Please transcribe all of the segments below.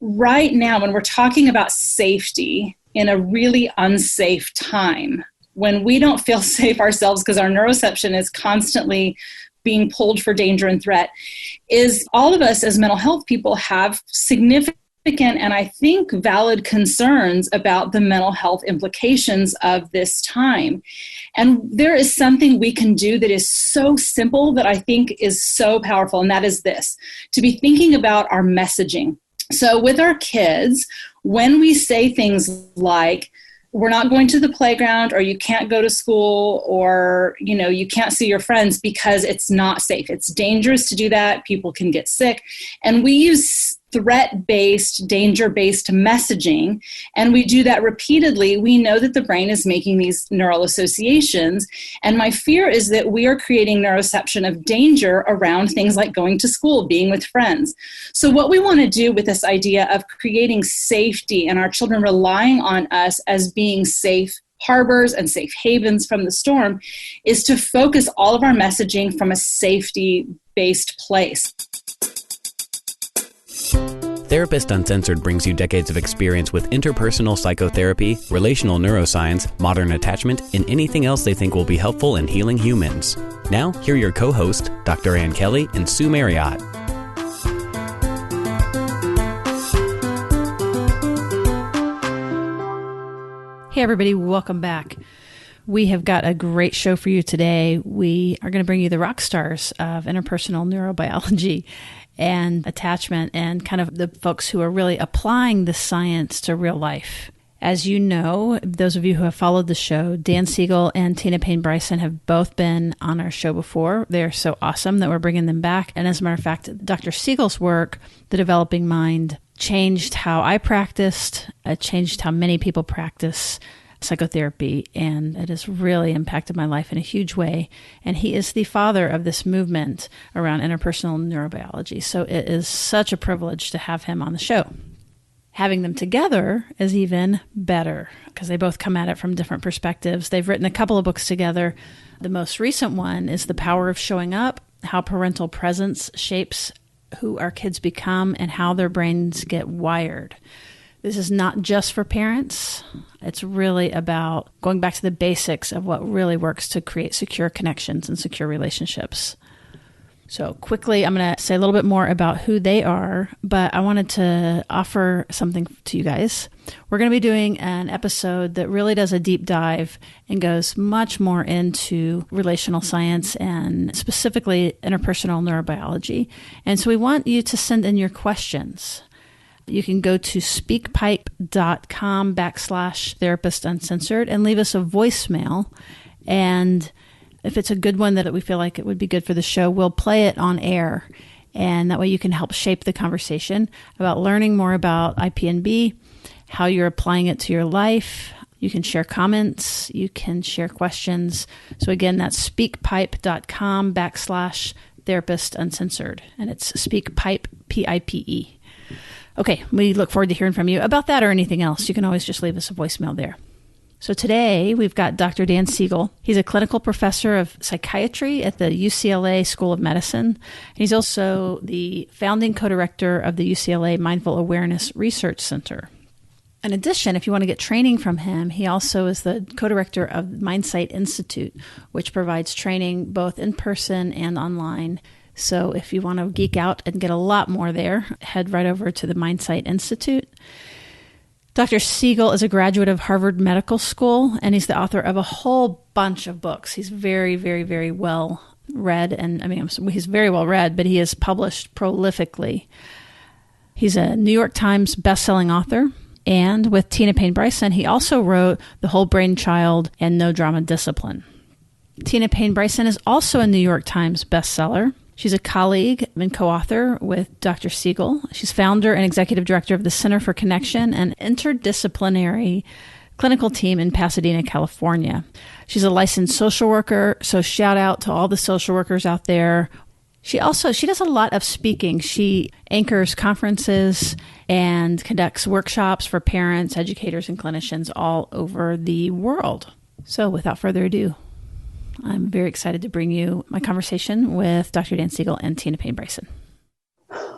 right now, when we're talking about safety in a really unsafe time, when we don't feel safe ourselves because our neuroception is constantly being pulled for danger and threat, is all of us as mental health people have significant and I think valid concerns about the mental health implications of this time. And there is something we can do that is so simple that I think is so powerful, and that is this: to be thinking about our messaging. So with our kids, when we say things like, we're not going to the playground, or you can't go to school, or, you can't see your friends because it's not safe. It's dangerous to do that. People can get sick. And we use threat-based, danger-based messaging, and we do that repeatedly. We know that the brain is making these neural associations, and my fear is that we are creating neuroception of danger around things like going to school, being with friends. So what we want to do with this idea of creating safety and our children relying on us as being safe harbors and safe havens from the storm is to focus all of our messaging from a safety-based place. Therapist Uncensored brings you decades of experience with interpersonal psychotherapy, relational neuroscience, modern attachment, and anything else they think will be helpful in healing humans. Now, here are your co-hosts, Dr. Ann Kelly and Sue Marriott. Hey everybody, welcome back. We have got a great show for you today. We are going to bring you the rock stars of interpersonal neurobiology and attachment, and kind of the folks who are really applying the science to real life. As you know, those of you who have followed the show, Dan Siegel and Tina Payne-Bryson have both been on our show before. They're so awesome that we're bringing them back. And as a matter of fact, Dr. Siegel's work, The Developing Mind, changed how I practiced. It changed how many people practice psychotherapy, and it has really impacted my life in a huge way. And he is the father of this movement around interpersonal neurobiology. So it is such a privilege to have him on the show. Having them together is even better because they both come at it from different perspectives. They've written a couple of books together. The most recent one is The Power of Showing Up: How Parental Presence Shapes Who Our Kids Become and How Their Brains Get Wired. This is not just for parents. It's really about going back to the basics of what really works to create secure connections and secure relationships. So quickly, I'm going to say a little bit more about who they are, but I wanted to offer something to you guys. We're going to be doing an episode that really does a deep dive and goes much more into relational science and specifically interpersonal neurobiology. And so we want you to send in your questions. You can go to speakpipe.com/therapist uncensored and leave us a voicemail. And if it's a good one that we feel like it would be good for the show, we'll play it on air. And that way you can help shape the conversation about learning more about IPNB, how you're applying it to your life. You can share comments. You can share questions. So again, that's speakpipe.com/therapist uncensored. And it's speakpipe, P-I-P-E. Okay, we look forward to hearing from you about that or anything else. You can always just leave us a voicemail there. So today we've got Dr. Dan Siegel. He's a clinical professor of psychiatry at the UCLA School of Medicine. He's also the founding co-director of the UCLA Mindful Awareness Research Center. In addition, if you want to get training from him, he also is the co-director of Mindsight Institute, which provides training both in person and online. So if you want to geek out and get a lot more there, head right over to the Mindsight Institute. Dr. Siegel is a graduate of Harvard Medical School, and he's the author of a whole bunch of books. He's very, very, very well read, and he's very well read, but he is published prolifically. He's a New York Times bestselling author, and with Tina Payne-Bryson, he also wrote The Whole Brain Child and No Drama Discipline. Tina Payne-Bryson is also a New York Times bestseller. She's a colleague and co-author with Dr. Siegel. She's founder and executive director of the Center for Connection and Interdisciplinary Clinical Team in Pasadena, California. She's a licensed social worker, so shout out to all the social workers out there. She does a lot of speaking. She anchors conferences and conducts workshops for parents, educators, and clinicians all over the world. So without further ado, I'm very excited to bring you my conversation with Dr. Dan Siegel and Tina Payne-Bryson.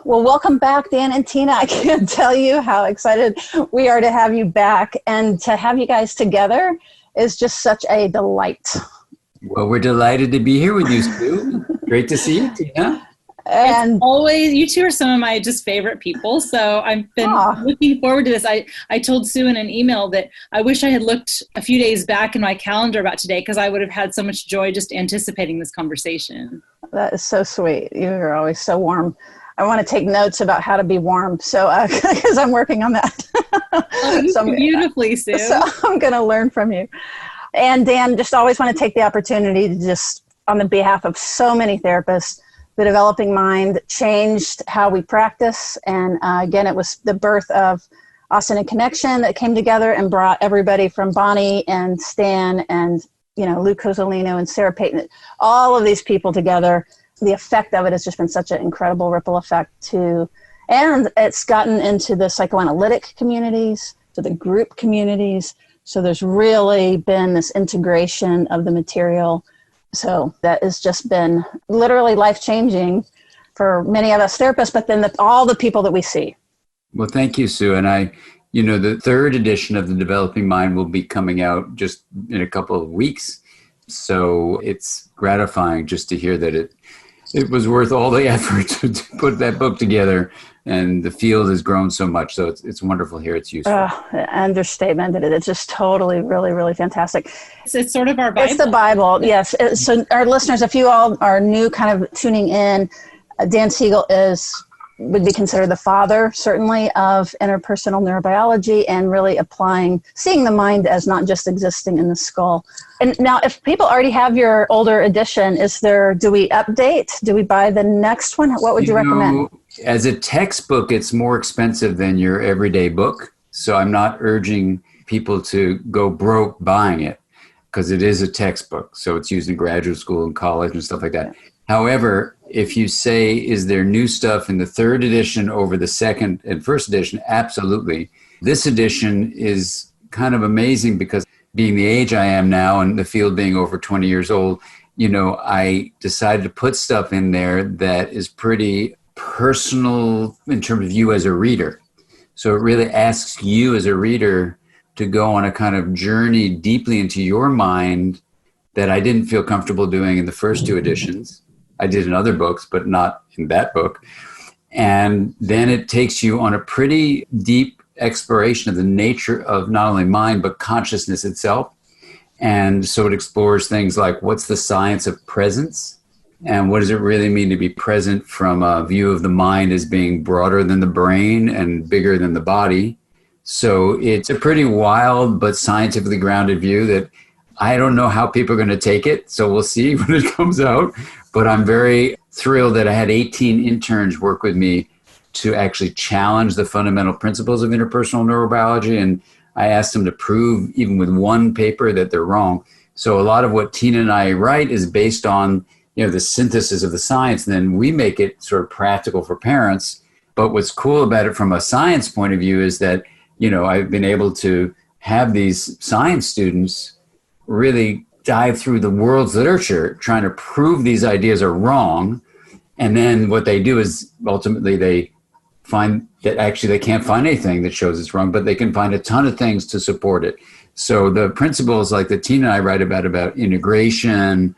Well, welcome back, Dan and Tina. I can't tell you how excited we are to have you back, and to have you guys together is just such a delight. Well, we're delighted to be here with you, Sue. Great to see you, Tina. And it's always, you two are some of my just favorite people. So I've been looking forward to this. I told Sue in an email that I wish I had looked a few days back in my calendar about today, because I would have had so much joy just anticipating this conversation. that is so sweet. You're always so warm. I want to take notes about how to be warm, so because I'm working on that. Beautifully, Sue. So I'm going to learn from you. And Dan, just always want to take the opportunity to just, on the behalf of so many therapists, the developing mind changed how we practice. And again, it was the birth of Austin and Connection that came together and brought everybody from Bonnie and Stan and, Luke Cozzolino and Sarah Payton, all of these people together. The effect of it has just been such an incredible ripple effect too. And it's gotten into the psychoanalytic communities, to the group communities. So there's really been this integration of the material. So that has just been literally life-changing for many of us therapists, but then all the people that we see. Well, thank you, Sue. And the third edition of The Developing Mind will be coming out just in a couple of weeks. So it's gratifying just to hear that it was worth all the effort to put that book together, and the field has grown so much. So it's wonderful here. It's useful. Understatement. It's just totally, really, really fantastic. It's sort of our Bible. It's the Bible, yes. So our listeners, if you all are new kind of tuning in, Dan Siegel would be considered the father, certainly, of interpersonal neurobiology, and really seeing the mind as not just existing in the skull. And now, if people already have your older edition, do we update? Do we buy the next one? What would you recommend? As a textbook, it's more expensive than your everyday book. So I'm not urging people to go broke buying it, because it is a textbook. So it's used in graduate school and college and stuff like that. However, if you say, is there new stuff in the third edition over the second and first edition? Absolutely. This edition is kind of amazing because, being the age I am now and the field being over 20 years old, I decided to put stuff in there that is pretty personal in terms of you as a reader. So it really asks you as a reader to go on a kind of journey deeply into your mind that I didn't feel comfortable doing in the first two editions. I did in other books, but not in that book. And then it takes you on a pretty deep exploration of the nature of not only mind, but consciousness itself. And so it explores things like, what's the science of presence? And what does it really mean to be present from a view of the mind as being broader than the brain and bigger than the body? So it's a pretty wild but scientifically grounded view that I don't know how people are going to take it. So we'll see when it comes out. But I'm very thrilled that I had 18 interns work with me to actually challenge the fundamental principles of interpersonal neurobiology. And I asked them to prove, even with one paper, that they're wrong. So a lot of what Tina and I write is based on, the synthesis of the science. And then we make it sort of practical for parents. But what's cool about it from a science point of view is that, I've been able to have these science students really dive through the world's literature, trying to prove these ideas are wrong. And then what they do is ultimately they find that actually they can't find anything that shows it's wrong, but they can find a ton of things to support it. So the principles like that Tina and I write about integration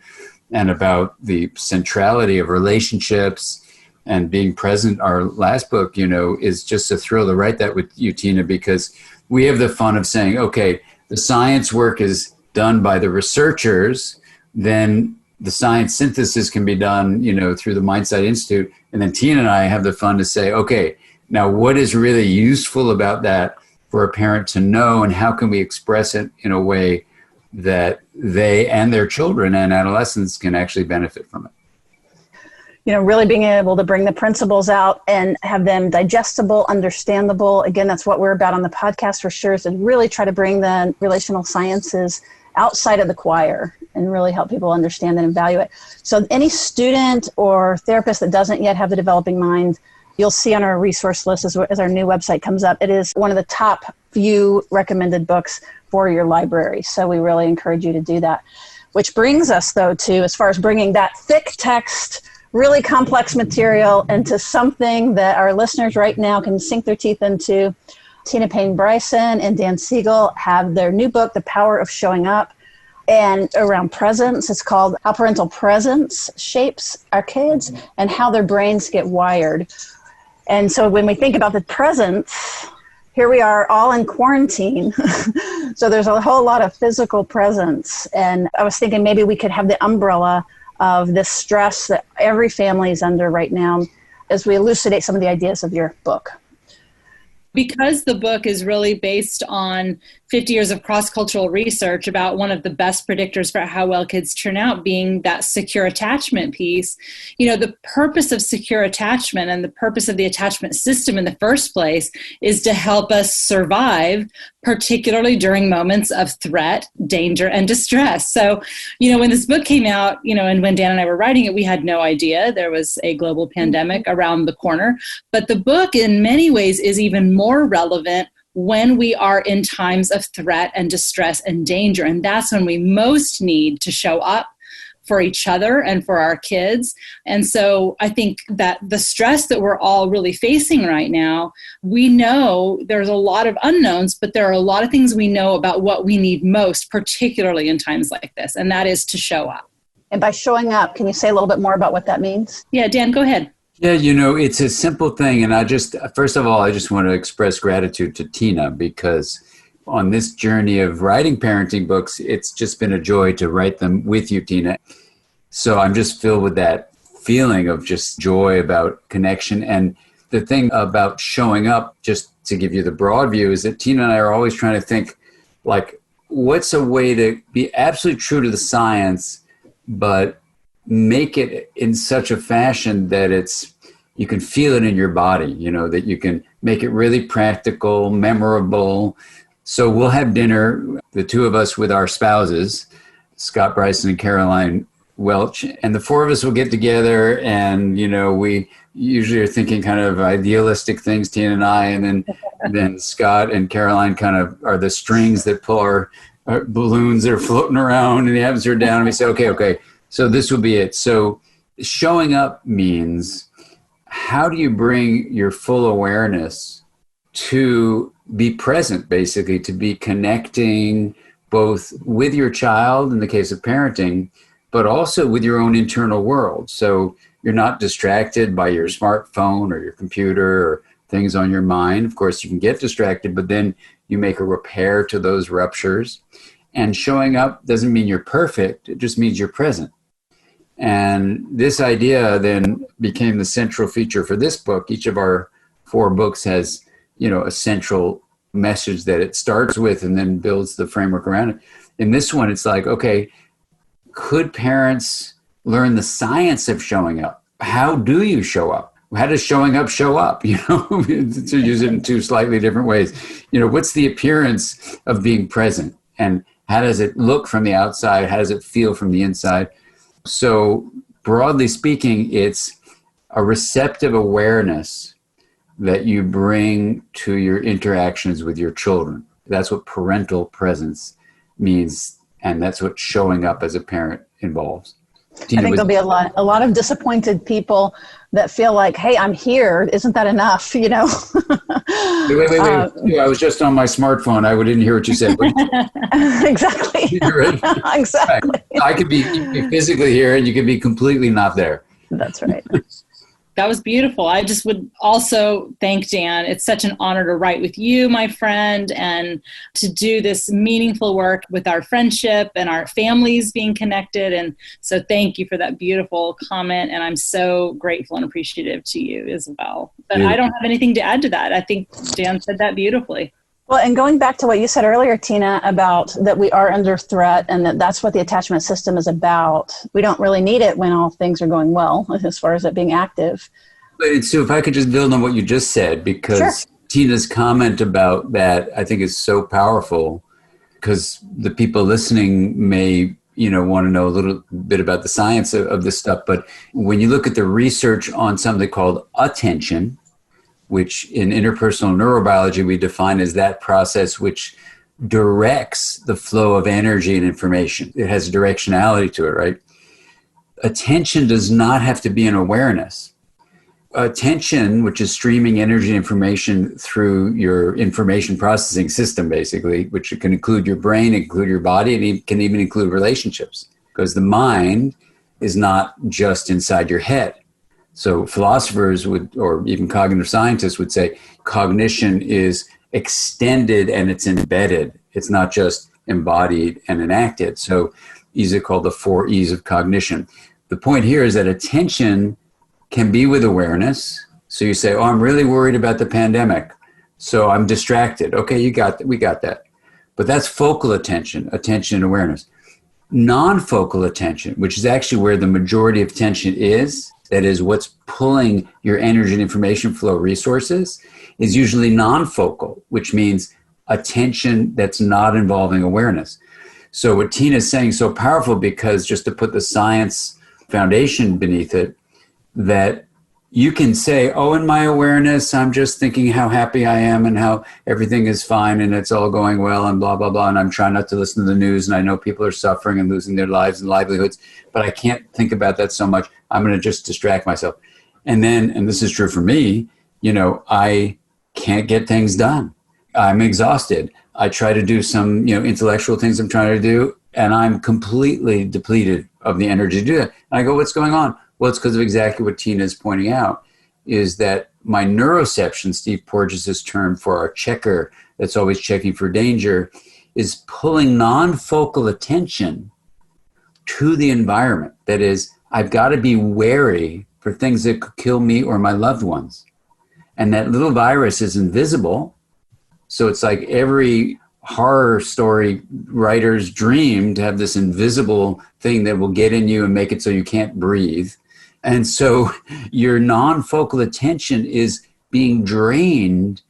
and about the centrality of relationships and being present, our last book, is just a thrill to write that with you, Tina, because we have the fun of saying, okay, the science work is done by the researchers, then the science synthesis can be done, through the Mindsight Institute. And then Tina and I have the fun to say, okay, now what is really useful about that for a parent to know, and how can we express it in a way that they and their children and adolescents can actually benefit from it? Really being able to bring the principles out and have them digestible, understandable. Again, that's what we're about on the podcast for sure, is to really try to bring the relational sciences outside of the choir and really help people understand and value it. So any student or therapist that doesn't yet have the developing mind, you'll see on our resource list as our new website comes up, it is one of the top few recommended books for your library. So we really encourage you to do that. Which brings us, though, to, as far as bringing that thick text really complex material into something that our listeners right now can sink their teeth into. Tina Payne-Bryson and Dan Siegel have their new book, The Power of Showing Up, and around presence. It's called How Parental Presence Shapes Our Kids and How Their Brains Get Wired. And so when we think about the presence, here we are all in quarantine. So there's a whole lot of physical presence. And I was thinking maybe we could have the umbrella of this stress that every family is under right now as we elucidate some of the ideas of your book. Because the book is really based on 50 years of cross-cultural research about one of the best predictors for how well kids turn out being that secure attachment piece, the purpose of secure attachment and the purpose of the attachment system in the first place is to help us survive, particularly during moments of threat, danger, and distress. So, when this book came out, and when Dan and I were writing it, we had no idea there was a global pandemic around the corner. But the book, in many ways, is even more relevant when we are in times of threat and distress and danger. And that's when we most need to show up for each other and for our kids. And so I think that the stress that we're all really facing right now, we know there's a lot of unknowns, but there are a lot of things we know about what we need most, particularly in times like this, and that is to show up. And by showing up, can you say a little bit more about what that means? Yeah, Dan, go ahead. Yeah, it's a simple thing. And first of all, I just want to express gratitude to Tina, because on this journey of writing parenting books, it's just been a joy to write them with you, Tina. So I'm just filled with that feeling of just joy about connection. And the thing about showing up, just to give you the broad view, is that Tina and I are always trying to think, like, what's a way to be absolutely true to the science, but make it in such a fashion that you can feel it in your body, that you can make it really practical, memorable. So we'll have dinner, the two of us with our spouses, Scott Bryson and Caroline Welch, and the four of us will get together, and, we usually are thinking kind of idealistic things, Tina and I, and then Scott and Caroline kind of are the strings that pull our balloons that are floating around in the atmosphere down, and we say, okay, so this will be it. So showing up means, how do you bring your full awareness to be present, basically, to be connecting both with your child in the case of parenting, but also with your own internal world. So you're not distracted by your smartphone or your computer or things on your mind. Of course, you can get distracted, but then you make a repair to those ruptures. And showing up doesn't mean you're perfect. It just means you're present. And this idea then became the central feature for this book. Each of our 4 books has, a central message that it starts with and then builds the framework around it. In this one, it's like, okay, could parents learn the science of showing up? How do you show up? How does showing up show up? To use it in 2 slightly different ways. What's the appearance of being present? And how does it look from the outside? How does it feel from the inside? So broadly speaking, it's a receptive awareness that you bring to your interactions with your children. That's what parental presence means, and that's what showing up as a parent involves. I think there'll be a lot of disappointed people that feel like, hey, I'm here. Isn't that enough? Wait. I was just on my smartphone. I didn't hear what you said. Exactly. Right? Exactly. Right. I could be physically here and you could be completely not there. That's right. That was beautiful. I just would also thank Dan. It's such an honor to write with you, my friend, and to do this meaningful work with our friendship and our families being connected. And so thank you for that beautiful comment. And I'm so grateful and appreciative to you as well. But I don't have anything to add to that. I think Dan said that beautifully. Well, and going back to what you said earlier, Tina, about that we are under threat and that's what the attachment system is about. We don't really need it when all things are going well, as far as it being active. But Sue, if I could just build on what you just said, because Sure. Tina's comment about that, I think, is so powerful, because the people listening may, want to know a little bit about the science of this stuff. But when you look at the research on something called attention, which in interpersonal neurobiology we define as that process which directs the flow of energy and information. It has directionality to it, right? attention does not have to be an awareness. Attention, which is streaming energy information through your information processing system, basically, which can include your brain, include your body, and it can even include relationships, because the mind is not just inside your head. So philosophers would, or even cognitive scientists would say, cognition is extended and it's embedded. It's not just embodied and enacted. So these are called the 4 E's of cognition. The point here is that attention can be with awareness. So you say, oh, I'm really worried about the pandemic, so I'm distracted. Okay, we got that. But that's focal attention and awareness. Non-focal attention, which is actually where the majority of attention is, that is what's pulling your energy and information flow resources, is usually non-focal, which means attention that's not involving awareness. So what Tina is saying is so powerful, because just to put the science foundation beneath it, that you can say, oh, in my awareness, I'm just thinking how happy I am and how everything is fine and it's all going well and blah, blah, blah. And I'm trying not to listen to the news, and I know people are suffering and losing their lives and livelihoods, but I can't think about that so much. I'm going to just distract myself. And then, and this is true for me, I can't get things done. I'm exhausted. I try to do some, intellectual things I'm trying to do, and I'm completely depleted of the energy to do that. And I go, what's going on? Well, it's because of exactly what Tina is pointing out, is that my neuroception, Steve Porges' term for our checker that's always checking for danger, is pulling non-focal attention to the environment. That is, I've got to be wary for things that could kill me or my loved ones. And that little virus is invisible. So it's like every horror story writer's dream to have this invisible thing that will get in you and make it so you can't breathe. And so your non-focal attention is being drained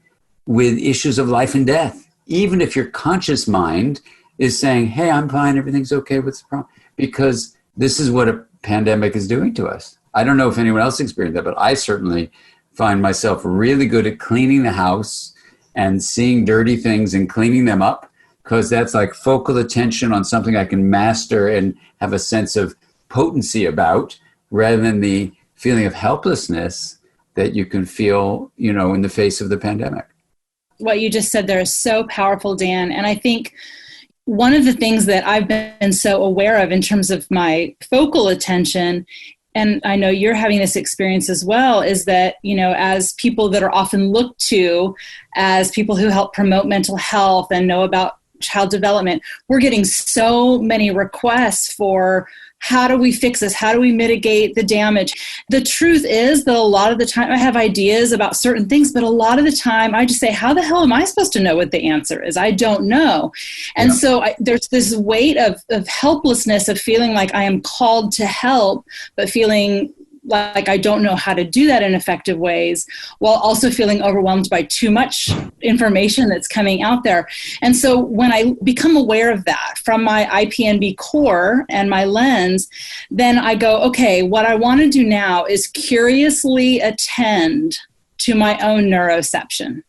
with issues of life and death. Even if your conscious mind is saying, hey, I'm fine, everything's okay, what's the problem? Because this is what a pandemic is doing to us. I don't know if anyone else experienced that, but I certainly find myself really good at cleaning the house and seeing dirty things and cleaning them up, because that's like focal attention on something I can master and have a sense of potency about, rather than the feeling of helplessness that you can feel, in the face of the pandemic. What you just said there is so powerful, Dan. And I think one of the things that I've been so aware of in terms of my focal attention, and I know you're having this experience as well, is that, as people that are often looked to as people who help promote mental health and know about child development, we're getting so many requests for, how do we fix this? How do we mitigate the damage? The truth is that a lot of the time I have ideas about certain things, but a lot of the time I just say, how the hell am I supposed to know what the answer is? I don't know. And so there's this weight of helplessness, of feeling like I am called to help, but feeling like I don't know how to do that in effective ways, while also feeling overwhelmed by too much information that's coming out there. And so when I become aware of that from my IPNB core and my lens, then I go, okay, what I want to do now is curiously attend to my own neuroception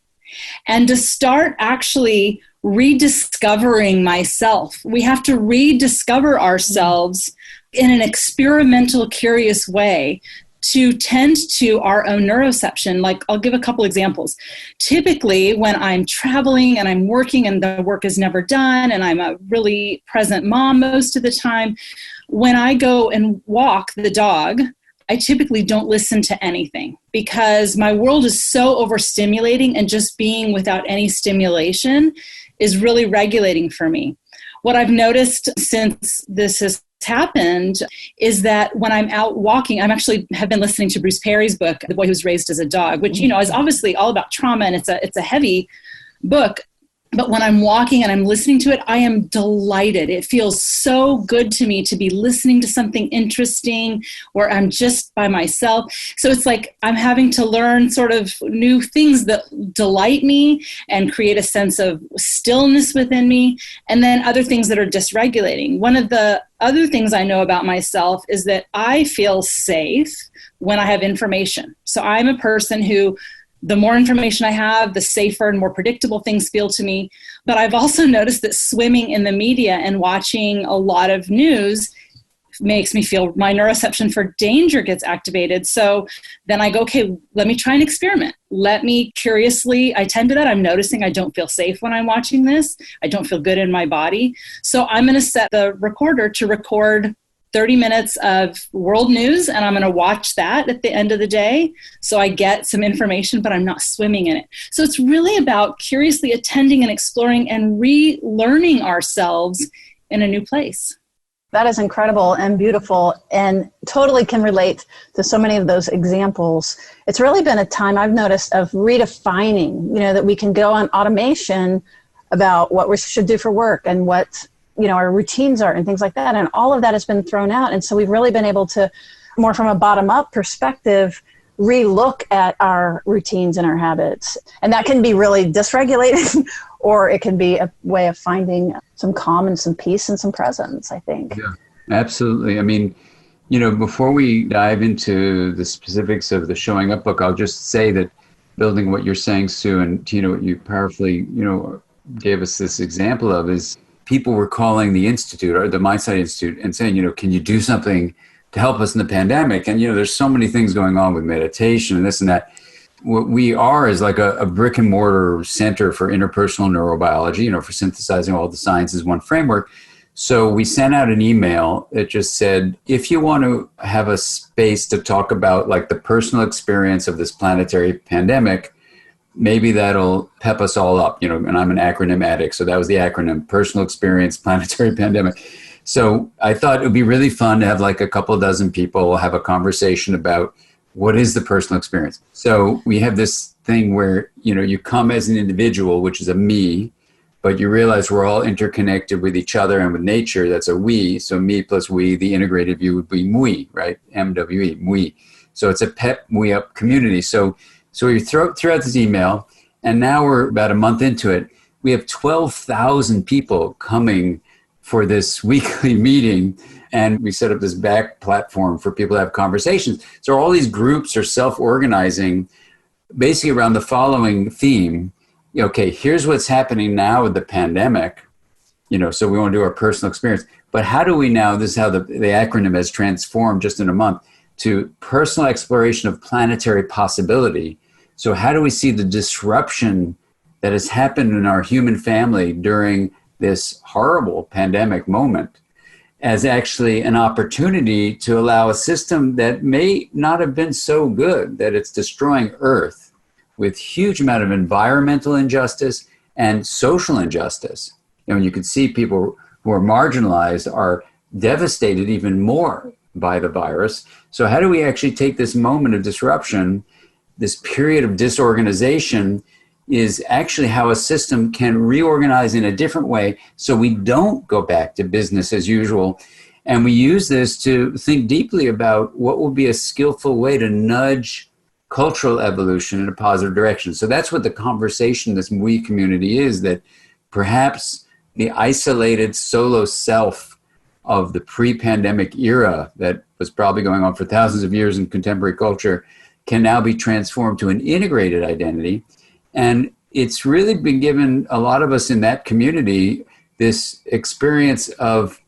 and to start actually rediscovering myself. We have to rediscover ourselves in an experimental, curious way to tend to our own neuroception. Like, I'll give a couple examples. Typically, when I'm traveling and I'm working and the work is never done and I'm a really present mom most of the time, when I go and walk the dog, I typically don't listen to anything, because my world is so overstimulating, and just being without any stimulation is really regulating for me. What I've noticed since this has happened is that when I'm out walking, I'm actually have been listening to Bruce Perry's book, The Boy Who Was Raised as a Dog, which, is obviously all about trauma, and it's a heavy book. But when I'm walking and I'm listening to it, I am delighted. It feels so good to me to be listening to something interesting where I'm just by myself. So it's like I'm having to learn sort of new things that delight me and create a sense of stillness within me, and then other things that are dysregulating. One of the other things I know about myself is that I feel safe when I have information. So I'm a person who, the more information I have, the safer and more predictable things feel to me. But I've also noticed that swimming in the media and watching a lot of news makes me feel, my neuroception for danger gets activated. So then I go, okay, let me try an experiment. Let me curiously attend to that. I'm noticing I don't feel safe when I'm watching this. I don't feel good in my body. So I'm going to set the recorder to record 30 minutes of world news, and I'm going to watch that at the end of the day. So I get some information, but I'm not swimming in it. So it's really about curiously attending and exploring and relearning ourselves in a new place. That is incredible and beautiful and totally can relate to so many of those examples. It's really been a time I've noticed of redefining, that we can go on automation about what we should do for work and what our routines are and things like that. And all of that has been thrown out. And so we've really been able to, more from a bottom-up perspective, relook at our routines and our habits. And that can be really dysregulated, or it can be a way of finding some calm and some peace and some presence, I think. Yeah, absolutely. I mean, before we dive into the specifics of the Showing Up book, I'll just say that building what you're saying, Sue, and Tina, what you powerfully, gave us this example of is people were calling the Institute or the Mindsight Institute and saying, can you do something to help us in the pandemic? And, there's so many things going on with meditation and this and that. What we are is like a brick and mortar center for interpersonal neurobiology, for synthesizing all the sciences, one framework. So we sent out an email that just said, if you want to have a space to talk about like the personal experience of this planetary pandemic, maybe that'll pep us all up, and I'm an acronym addict. So that was the acronym, Personal Experience Planetary Pandemic. So I thought it would be really fun to have like a couple dozen people have a conversation about what is the personal experience. So we have this thing where, you come as an individual, which is a me, but you realize we're all interconnected with each other and with nature. That's a we. So me plus we, the integrated view would be MWE, right? MWE, MWE. So it's a pep MWE up community. So we threw out this email, and now we're about a month into it. We have 12,000 people coming for this weekly meeting, and we set up this back platform for people to have conversations. So all these groups are self-organizing basically around the following theme. Okay, here's what's happening now with the pandemic, so we want to do our personal experience. But how do we now, this is how the acronym has transformed just in a month, to personal exploration of planetary possibility. So how do we see the disruption that has happened in our human family during this horrible pandemic moment as actually an opportunity to allow a system that may not have been so good, that it's destroying Earth with huge amount of environmental injustice and social injustice. You can see people who are marginalized are devastated even more by the virus. So how do we actually take this moment of disruption, this period of disorganization, is actually how a system can reorganize in a different way so we don't go back to business as usual. And we use this to think deeply about what will be a skillful way to nudge cultural evolution in a positive direction. So that's what the conversation, this we community is, that perhaps the isolated solo self of the pre-pandemic era that was probably going on for thousands of years in contemporary culture can now be transformed to an integrated identity. And it's really been given a lot of us in that community this experience of,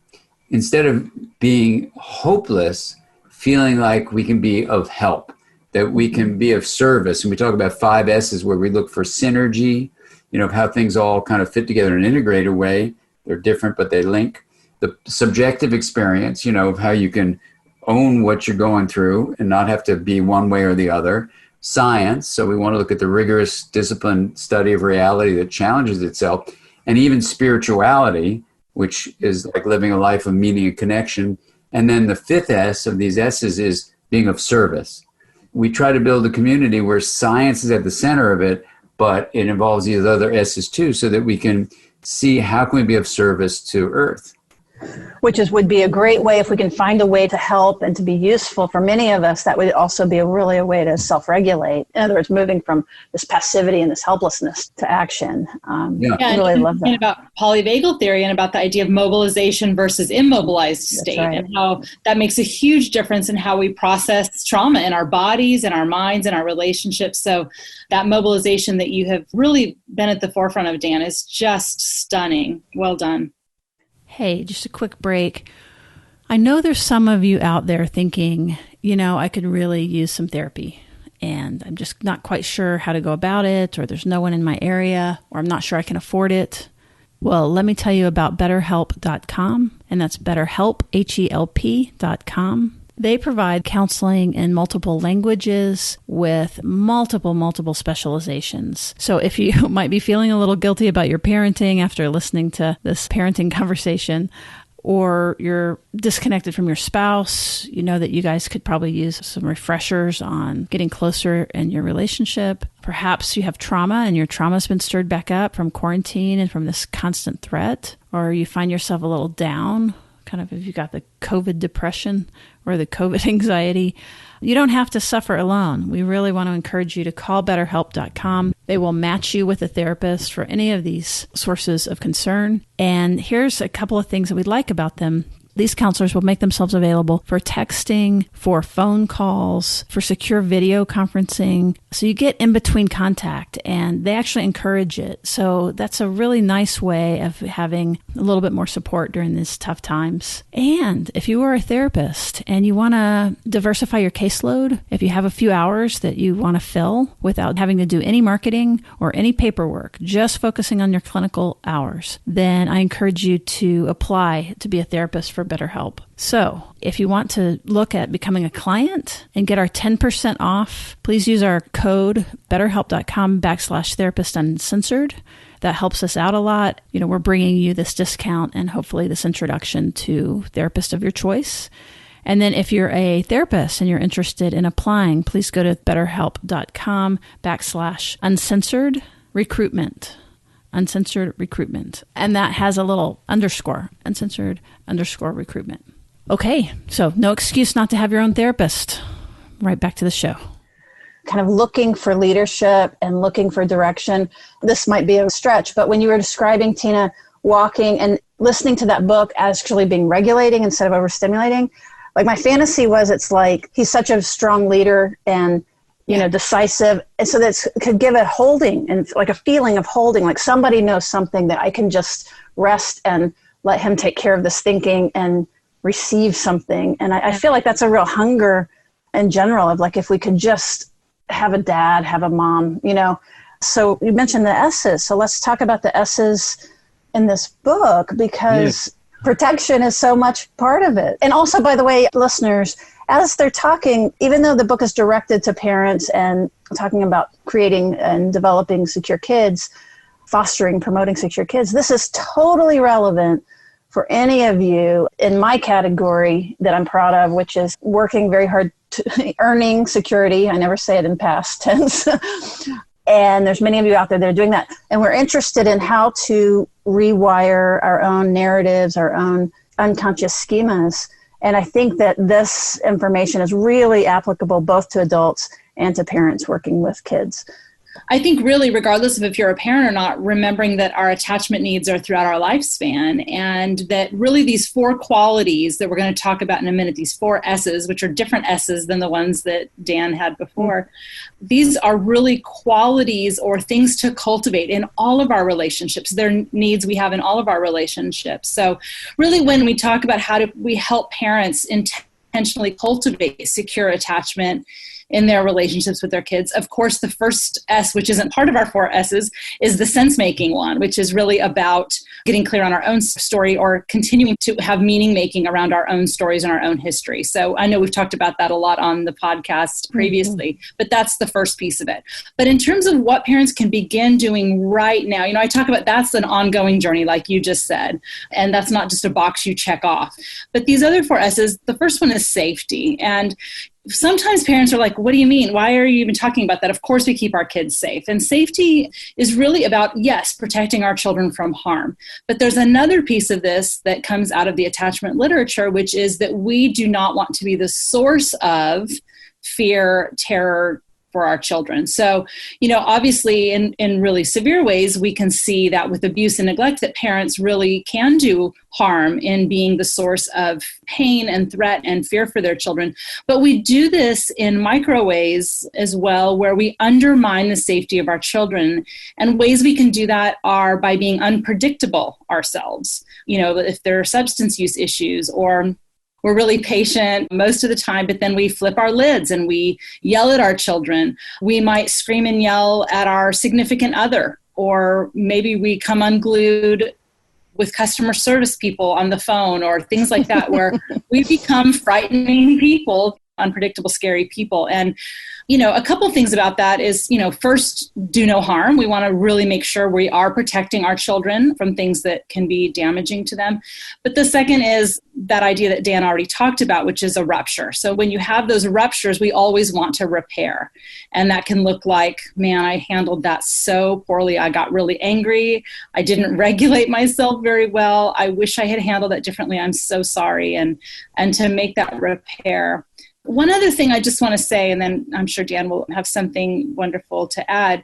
instead of being hopeless, feeling like we can be of help, that we can be of service. And we talk about 5 S's where we look for synergy, of how things all kind of fit together in an integrated way. They're different, but they link. The subjective experience, of how you can own what you're going through and not have to be one way or the other. Science, so we want to look at the rigorous disciplined study of reality that challenges itself. And even spirituality, which is like living a life of meaning and connection. And then the 5th S of these S's is being of service. We try to build a community where science is at the center of it, but it involves these other S's too, so that we can see how can we be of service to Earth. Which would be a great way, if we can find a way to help and to be useful for many of us, that would also be a way to self-regulate. In other words, moving from this passivity and this helplessness to action. I really love that. And about polyvagal theory and about the idea of mobilization versus immobilized state, right, and how that makes a huge difference in how we process trauma in our bodies and our minds and our relationships. So that mobilization that you have really been at the forefront of, Dan, is just stunning. Well done. Hey, just a quick break. I know there's some of you out there thinking, I could really use some therapy and I'm just not quite sure how to go about it, or there's no one in my area, or I'm not sure I can afford it. Well, let me tell you about BetterHelp.com, and that's BetterHelp, HELP.com. They provide counseling in multiple languages with multiple specializations. So if you might be feeling a little guilty about your parenting after listening to this parenting conversation, or you're disconnected from your spouse, you know that you guys could probably use some refreshers on getting closer in your relationship. Perhaps you have trauma and your trauma's been stirred back up from quarantine and from this constant threat, or you find yourself a little down, kind of if you got the COVID depression or the COVID anxiety. You don't have to suffer alone. We really want to encourage you to call BetterHelp.com. They will match you with a therapist for any of these sources of concern. And here's a couple of things that we like about them. These counselors will make themselves available for texting, for phone calls, for secure video conferencing. So you get in between contact, and they actually encourage it. So that's a really nice way of having a little bit more support during these tough times. And if you are a therapist and you want to diversify your caseload, if you have a few hours that you want to fill without having to do any marketing or any paperwork, just focusing on your clinical hours, then I encourage you to apply to be a therapist for BetterHelp. So if you want to look at becoming a client and get our 10% off, please use our code betterhelp.com/therapist uncensored. That helps us out a lot. We're bringing you this discount and hopefully this introduction to therapist of your choice. And then if you're a therapist and you're interested in applying, please go to betterhelp.com/uncensored recruitment. Uncensored recruitment. And that has a little underscore, uncensored _ recruitment. Okay, so no excuse not to have your own therapist. Right back to the show. Kind of looking for leadership and looking for direction. This might be a stretch, but when you were describing, Tina, walking and listening to that book actually being regulating instead of overstimulating, like my fantasy was, it's like he's such a strong leader and decisive. And so that could give a holding and like a feeling of holding, like somebody knows something that I can just rest and let him take care of this thinking and receive something. And I feel like that's a real hunger in general of like, if we could just have a dad, have a mom, So you mentioned the S's. So let's talk about the S's in this book, because protection is so much part of it. And also, by the way, listeners, as they're talking, even though the book is directed to parents and talking about creating and developing secure kids, fostering, promoting secure kids, this is totally relevant for any of you in my category that I'm proud of, which is working very hard to earning security. I never say it in past tense. And there's many of you out there that are doing that. And we're interested in how to rewire our own narratives, our own unconscious schemas. And I think that this information is really applicable both to adults and to parents working with kids. I think really, regardless of if you're a parent or not, remembering that our attachment needs are throughout our lifespan, and that really these 4 qualities that we're going to talk about in a minute, these 4 S's, which are different S's than the ones that Dan had before, these are really qualities or things to cultivate in all of our relationships. They're needs we have in all of our relationships. So really, when we talk about how do we help parents intentionally cultivate secure attachment in their relationships with their kids, of course, the first S, which isn't part of our 4 S's, is the sense-making one, which is really about getting clear on our own story or continuing to have meaning-making around our own stories and our own history. So I know we've talked about that a lot on the podcast previously, but that's the first piece of it. But in terms of what parents can begin doing right now, I talk about that's an ongoing journey, like you just said, and that's not just a box you check off. But these other 4 S's, the first one is safety. And sometimes parents are like, what do you mean? Why are you even talking about that? Of course, we keep our kids safe. And safety is really about, yes, protecting our children from harm. But there's another piece of this that comes out of the attachment literature, which is that we do not want to be the source of fear, terror, for our children. So, obviously in really severe ways, we can see that with abuse and neglect that parents really can do harm in being the source of pain and threat and fear for their children. But we do this in micro ways as well, where we undermine the safety of our children. And ways we can do that are by being unpredictable ourselves. If there are substance use issues or We're really patient most of the time, but then we flip our lids and we yell at our children. We might scream and yell at our significant other, or maybe we come unglued with customer service people on the phone or things like that, where we become frightening people, unpredictable, scary people. And, a couple things about that is, first, do no harm. We want to really make sure we are protecting our children from things that can be damaging to them. But the second is that idea that Dan already talked about, which is a rupture. So when you have those ruptures, we always want to repair. And that can look like, man, I handled that so poorly. I got really angry. I didn't regulate myself very well. I wish I had handled it differently. I'm so sorry. And to make that repair. One other thing I just want to say, and then I'm sure Dan will have something wonderful to add,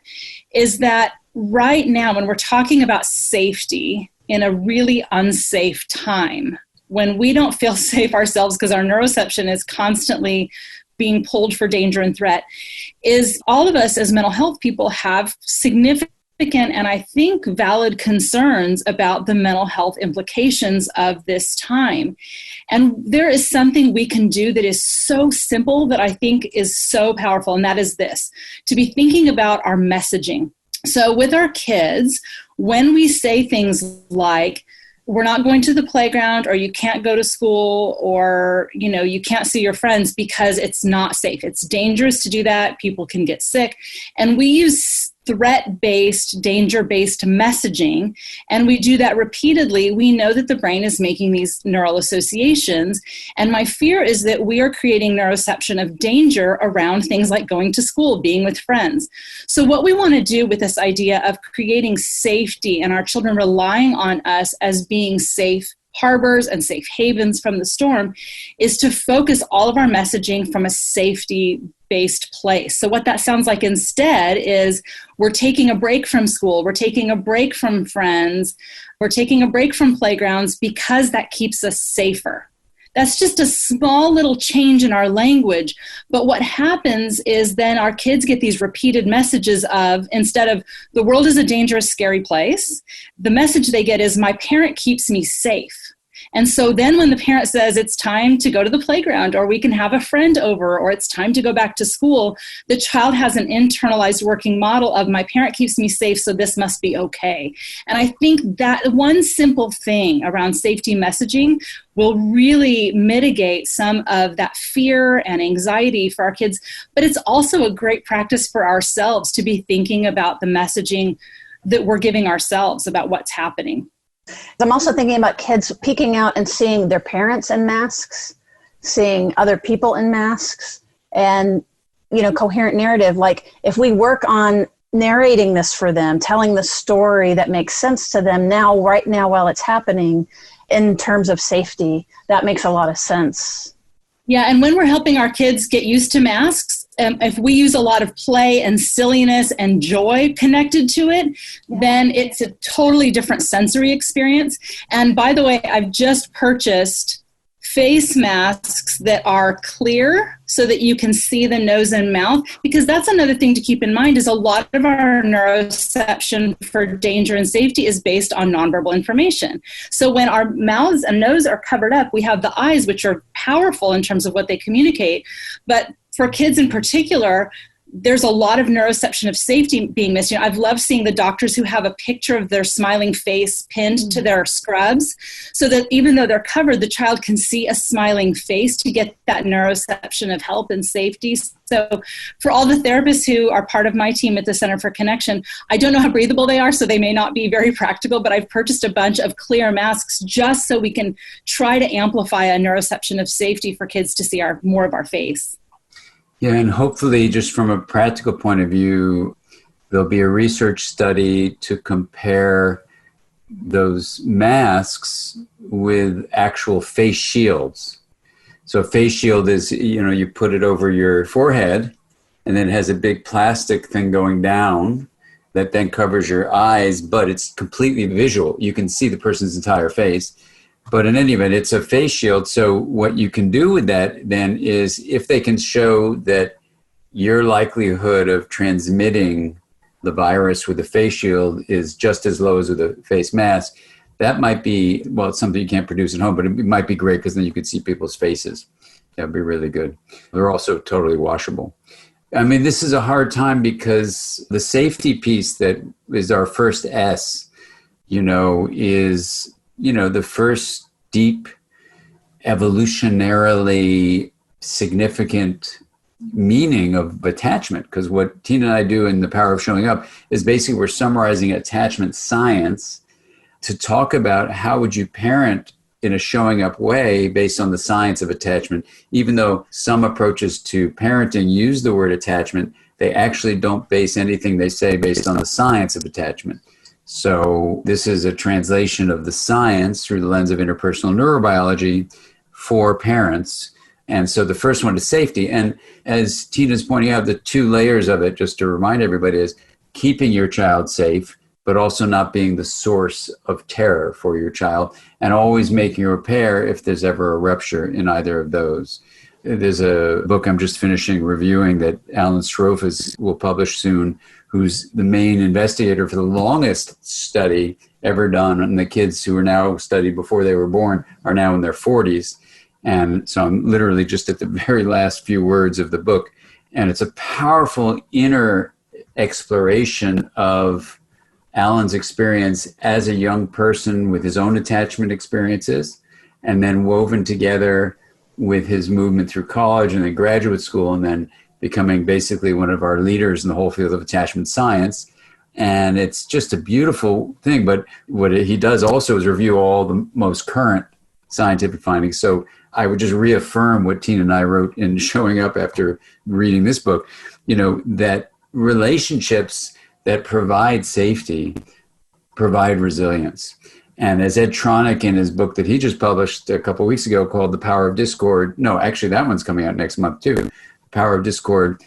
is that right now when we're talking about safety in a really unsafe time, when we don't feel safe ourselves because our neuroception is constantly being pulled for danger and threat, is all of us as mental health people have significant and I think valid concerns about the mental health implications of this time. And there is something we can do that is so simple that I think is so powerful, and that is this: to be thinking about our messaging. So with our kids, when we say things like, we're not going to the playground, or you can't go to school, or, you can't see your friends because it's not safe. It's dangerous to do that. People can get sick. And we use threat-based, danger-based messaging, and we do that repeatedly. We know that the brain is making these neural associations, and my fear is that we are creating neuroception of danger around things like going to school, being with friends. So what we want to do with this idea of creating safety and our children relying on us as being safe harbors and safe havens from the storm is to focus all of our messaging from a safety-based place. So what that sounds like instead is we're taking a break from school, we're taking a break from friends, we're taking a break from playgrounds because that keeps us safer. That's just a small little change in our language. But what happens is then our kids get these repeated messages of, instead of the world is a dangerous, scary place, the message they get is my parent keeps me safe. And so then when the parent says it's time to go to the playground, or we can have a friend over, or it's time to go back to school, the child has an internalized working model of my parent keeps me safe, so this must be okay. And I think that one simple thing around safety messaging will really mitigate some of that fear and anxiety for our kids. But it's also a great practice for ourselves to be thinking about the messaging that we're giving ourselves about what's happening. I'm also thinking about kids peeking out and seeing their parents in masks, seeing other people in masks, and, coherent narrative. Like if we work on narrating this for them, telling the story that makes sense to them right now while it's happening in terms of safety, that makes a lot of sense. Yeah, and when we're helping our kids get used to masks, if we use a lot of play and silliness and joy connected to it, then it's a totally different sensory experience. And by the way, I've just purchased face masks that are clear so that you can see the nose and mouth, because that's another thing to keep in mind is a lot of our neuroception for danger and safety is based on nonverbal information. So when our mouths and nose are covered up, we have the eyes, which are powerful in terms of what they communicate. But for kids in particular, there's a lot of neuroception of safety being missed. I've loved seeing the doctors who have a picture of their smiling face pinned to their scrubs so that even though they're covered, the child can see a smiling face to get that neuroception of help and safety. So for all the therapists who are part of my team at the Center for Connection, I don't know how breathable they are, so they may not be very practical, but I've purchased a bunch of clear masks just so we can try to amplify a neuroception of safety for kids to see more of our face. Yeah, and hopefully just from a practical point of view, there'll be a research study to compare those masks with actual face shields. So a face shield is, you put it over your forehead and then it has a big plastic thing going down that then covers your eyes, but it's completely visual. You can see the person's entire face. But in any event, it's a face shield. So what you can do with that then is if they can show that your likelihood of transmitting the virus with a face shield is just as low as with a face mask, that might be, well, it's something you can't produce at home, but it might be great because then you could see people's faces. That would be really good. They're also totally washable. I mean, this is a hard time because the safety piece that is our first S, is, the first deep, evolutionarily significant meaning of attachment. Because what Tina and I do in The Power of Showing Up is basically we're summarizing attachment science to talk about how would you parent in a showing up way based on the science of attachment. Even though some approaches to parenting use the word attachment, they actually don't base anything they say based on the science of attachment. So this is a translation of the science through the lens of interpersonal neurobiology for parents. And so the first one is safety. And as Tina's pointing out, the two layers of it, just to remind everybody, is keeping your child safe, but also not being the source of terror for your child, and always making a repair if there's ever a rupture in either of those. There's a book I'm just finishing reviewing that Alan Strofe will publish soon, who's the main investigator for the longest study ever done on the kids who are now studied before they were born, are now in their 40s. And so I'm literally just at the very last few words of the book. And it's a powerful inner exploration of Alan's experience as a young person with his own attachment experiences, and then woven together with his movement through college and then graduate school, and then becoming basically one of our leaders in the whole field of attachment science. And it's just a beautiful thing. But what he does also is review all the most current scientific findings. So I would just reaffirm what Tina and I wrote in Showing Up after reading this book, that relationships that provide safety provide resilience. And as Ed Tronick in his book that he just published a couple of weeks ago called The Power of Discord, no, actually that one's coming out next month too, The Power of Discord,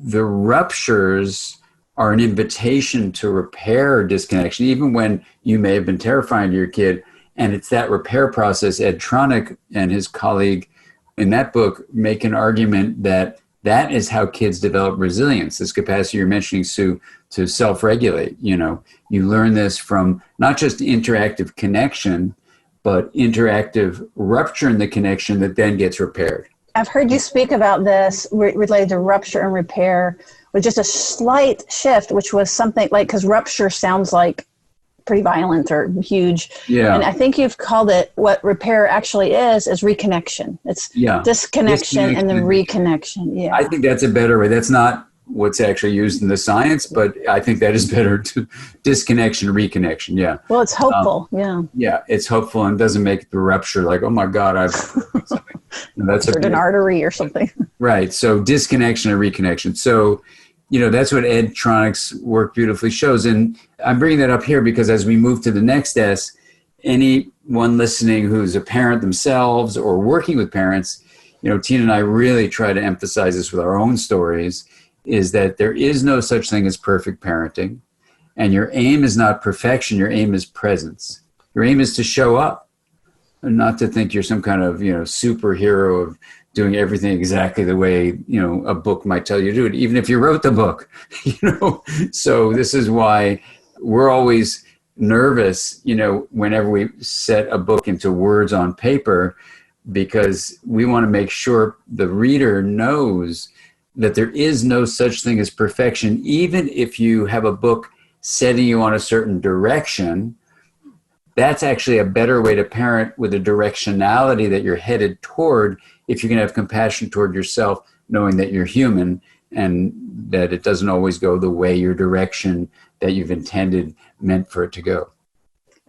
the ruptures are an invitation to repair disconnection, even when you may have been terrifying to your kid. And it's that repair process. Ed Tronick and his colleague in that book make an argument that that is how kids develop resilience, this capacity you're mentioning, Sue, to self-regulate. You learn this from not just interactive connection, but interactive rupture in the connection that then gets repaired. I've heard you speak about this related to rupture and repair with just a slight shift, which was something like, because rupture sounds like pretty violent or huge. Yeah. And I think you've called it, what repair actually is reconnection. It's disconnection and then reconnection. Yeah. I think that's a better way. That's not what's actually used in the science, but I think that is better to disconnection, reconnection. Yeah. Well, it's hopeful. Yeah, it's hopeful and doesn't make the rupture like, oh my God, that's an artery or something. Right. So disconnection and reconnection. So, that's what Ed Tronick's work beautifully shows. And I'm bringing that up here because as we move to the next S, anyone listening who's a parent themselves or working with parents, Tina and I really try to emphasize this with our own stories, is that there is no such thing as perfect parenting. And your aim is not perfection. Your aim is presence. Your aim is to show up and not to think you're some kind of, superhero of doing everything exactly the way, a book might tell you to do it, even if you wrote the book, So this is why we're always nervous, whenever we set a book into words on paper, because we want to make sure the reader knows that there is no such thing as perfection. Even if you have a book setting you on a certain direction, that's actually a better way to parent, with a directionality that you're headed toward, if you can have compassion toward yourself, knowing that you're human and that it doesn't always go the way your direction that you've intended meant for it to go.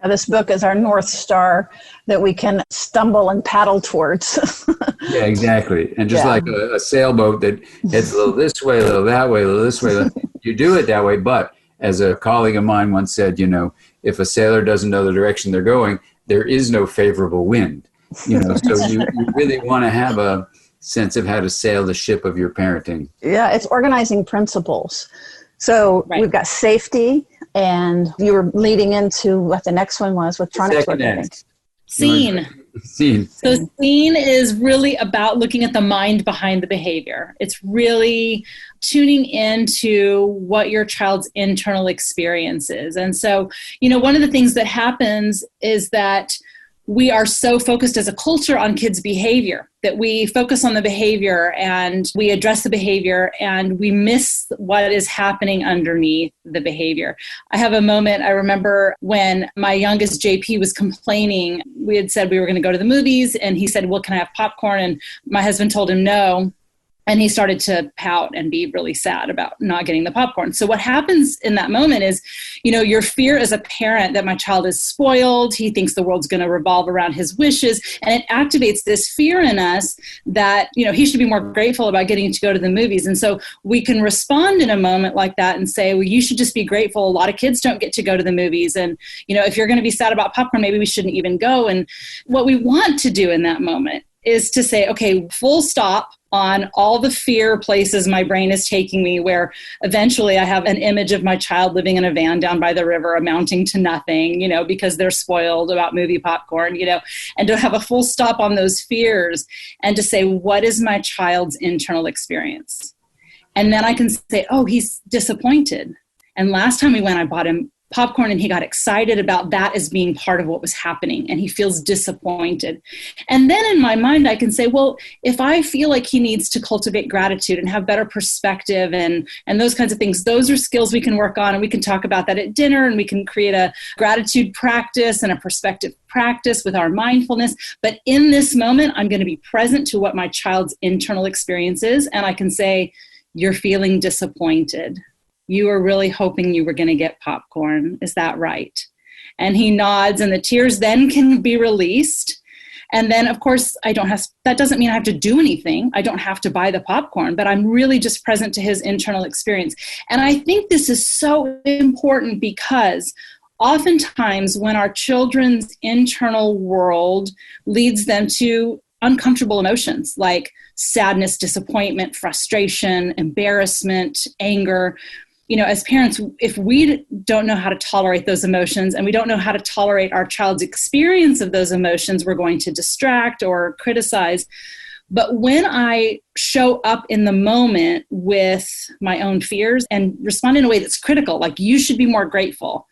Now, this book is our North Star that we can stumble and paddle towards. Yeah, exactly. And just like a sailboat that heads a little this way, a little that way, a little this way, you do it that way. But as a colleague of mine once said, if a sailor doesn't know the direction they're going, there is no favorable wind. So you really want to have a sense of how to sail the ship of your parenting. Yeah, it's organizing principles. So We've got safety, and you were leading into what the next one was with Tronick's work. Seen. Seen. So seen is really about looking at the mind behind the behavior. It's really tuning into what your child's internal experience is. And so, one of the things that happens is that we are so focused as a culture on kids' behavior that we focus on the behavior and we address the behavior and we miss what is happening underneath the behavior. I have a moment, I remember when my youngest JP was complaining. We had said we were going to go to the movies and he said, well, can I have popcorn? And my husband told him no. And he started to pout and be really sad about not getting the popcorn. So what happens in that moment is, your fear as a parent that my child is spoiled, he thinks the world's going to revolve around his wishes, and it activates this fear in us that, he should be more grateful about getting to go to the movies. And so we can respond in a moment like that and say, well, you should just be grateful. A lot of kids don't get to go to the movies. And, if you're going to be sad about popcorn, maybe we shouldn't even go. And what we want to do in that moment is to say, okay, full stop on all the fear places my brain is taking me, where eventually I have an image of my child living in a van down by the river amounting to nothing, because they're spoiled about movie popcorn, and to have a full stop on those fears and to say, what is my child's internal experience? And then I can say, oh, he's disappointed. And last time we went, I bought him popcorn and he got excited about that as being part of what was happening, and he feels disappointed. And then in my mind, I can say, well, if I feel like he needs to cultivate gratitude and have better perspective and those kinds of things, those are skills we can work on, and we can talk about that at dinner, and we can create a gratitude practice and a perspective practice with our mindfulness. But in this moment, I'm going to be present to what my child's internal experience is, and I can say, you're feeling disappointed. You were really hoping you were going to get popcorn. Is that right? And he nods, and the tears then can be released. And then, of course, that doesn't mean I have to do anything. I don't have to buy the popcorn, but I'm really just present to his internal experience. And I think this is so important because oftentimes when our children's internal world leads them to uncomfortable emotions like sadness, disappointment, frustration, embarrassment, anger, as parents, if we don't know how to tolerate those emotions and we don't know how to tolerate our child's experience of those emotions, we're going to distract or criticize. But when I show up in the moment with my own fears and respond in a way that's critical, like you should be more grateful,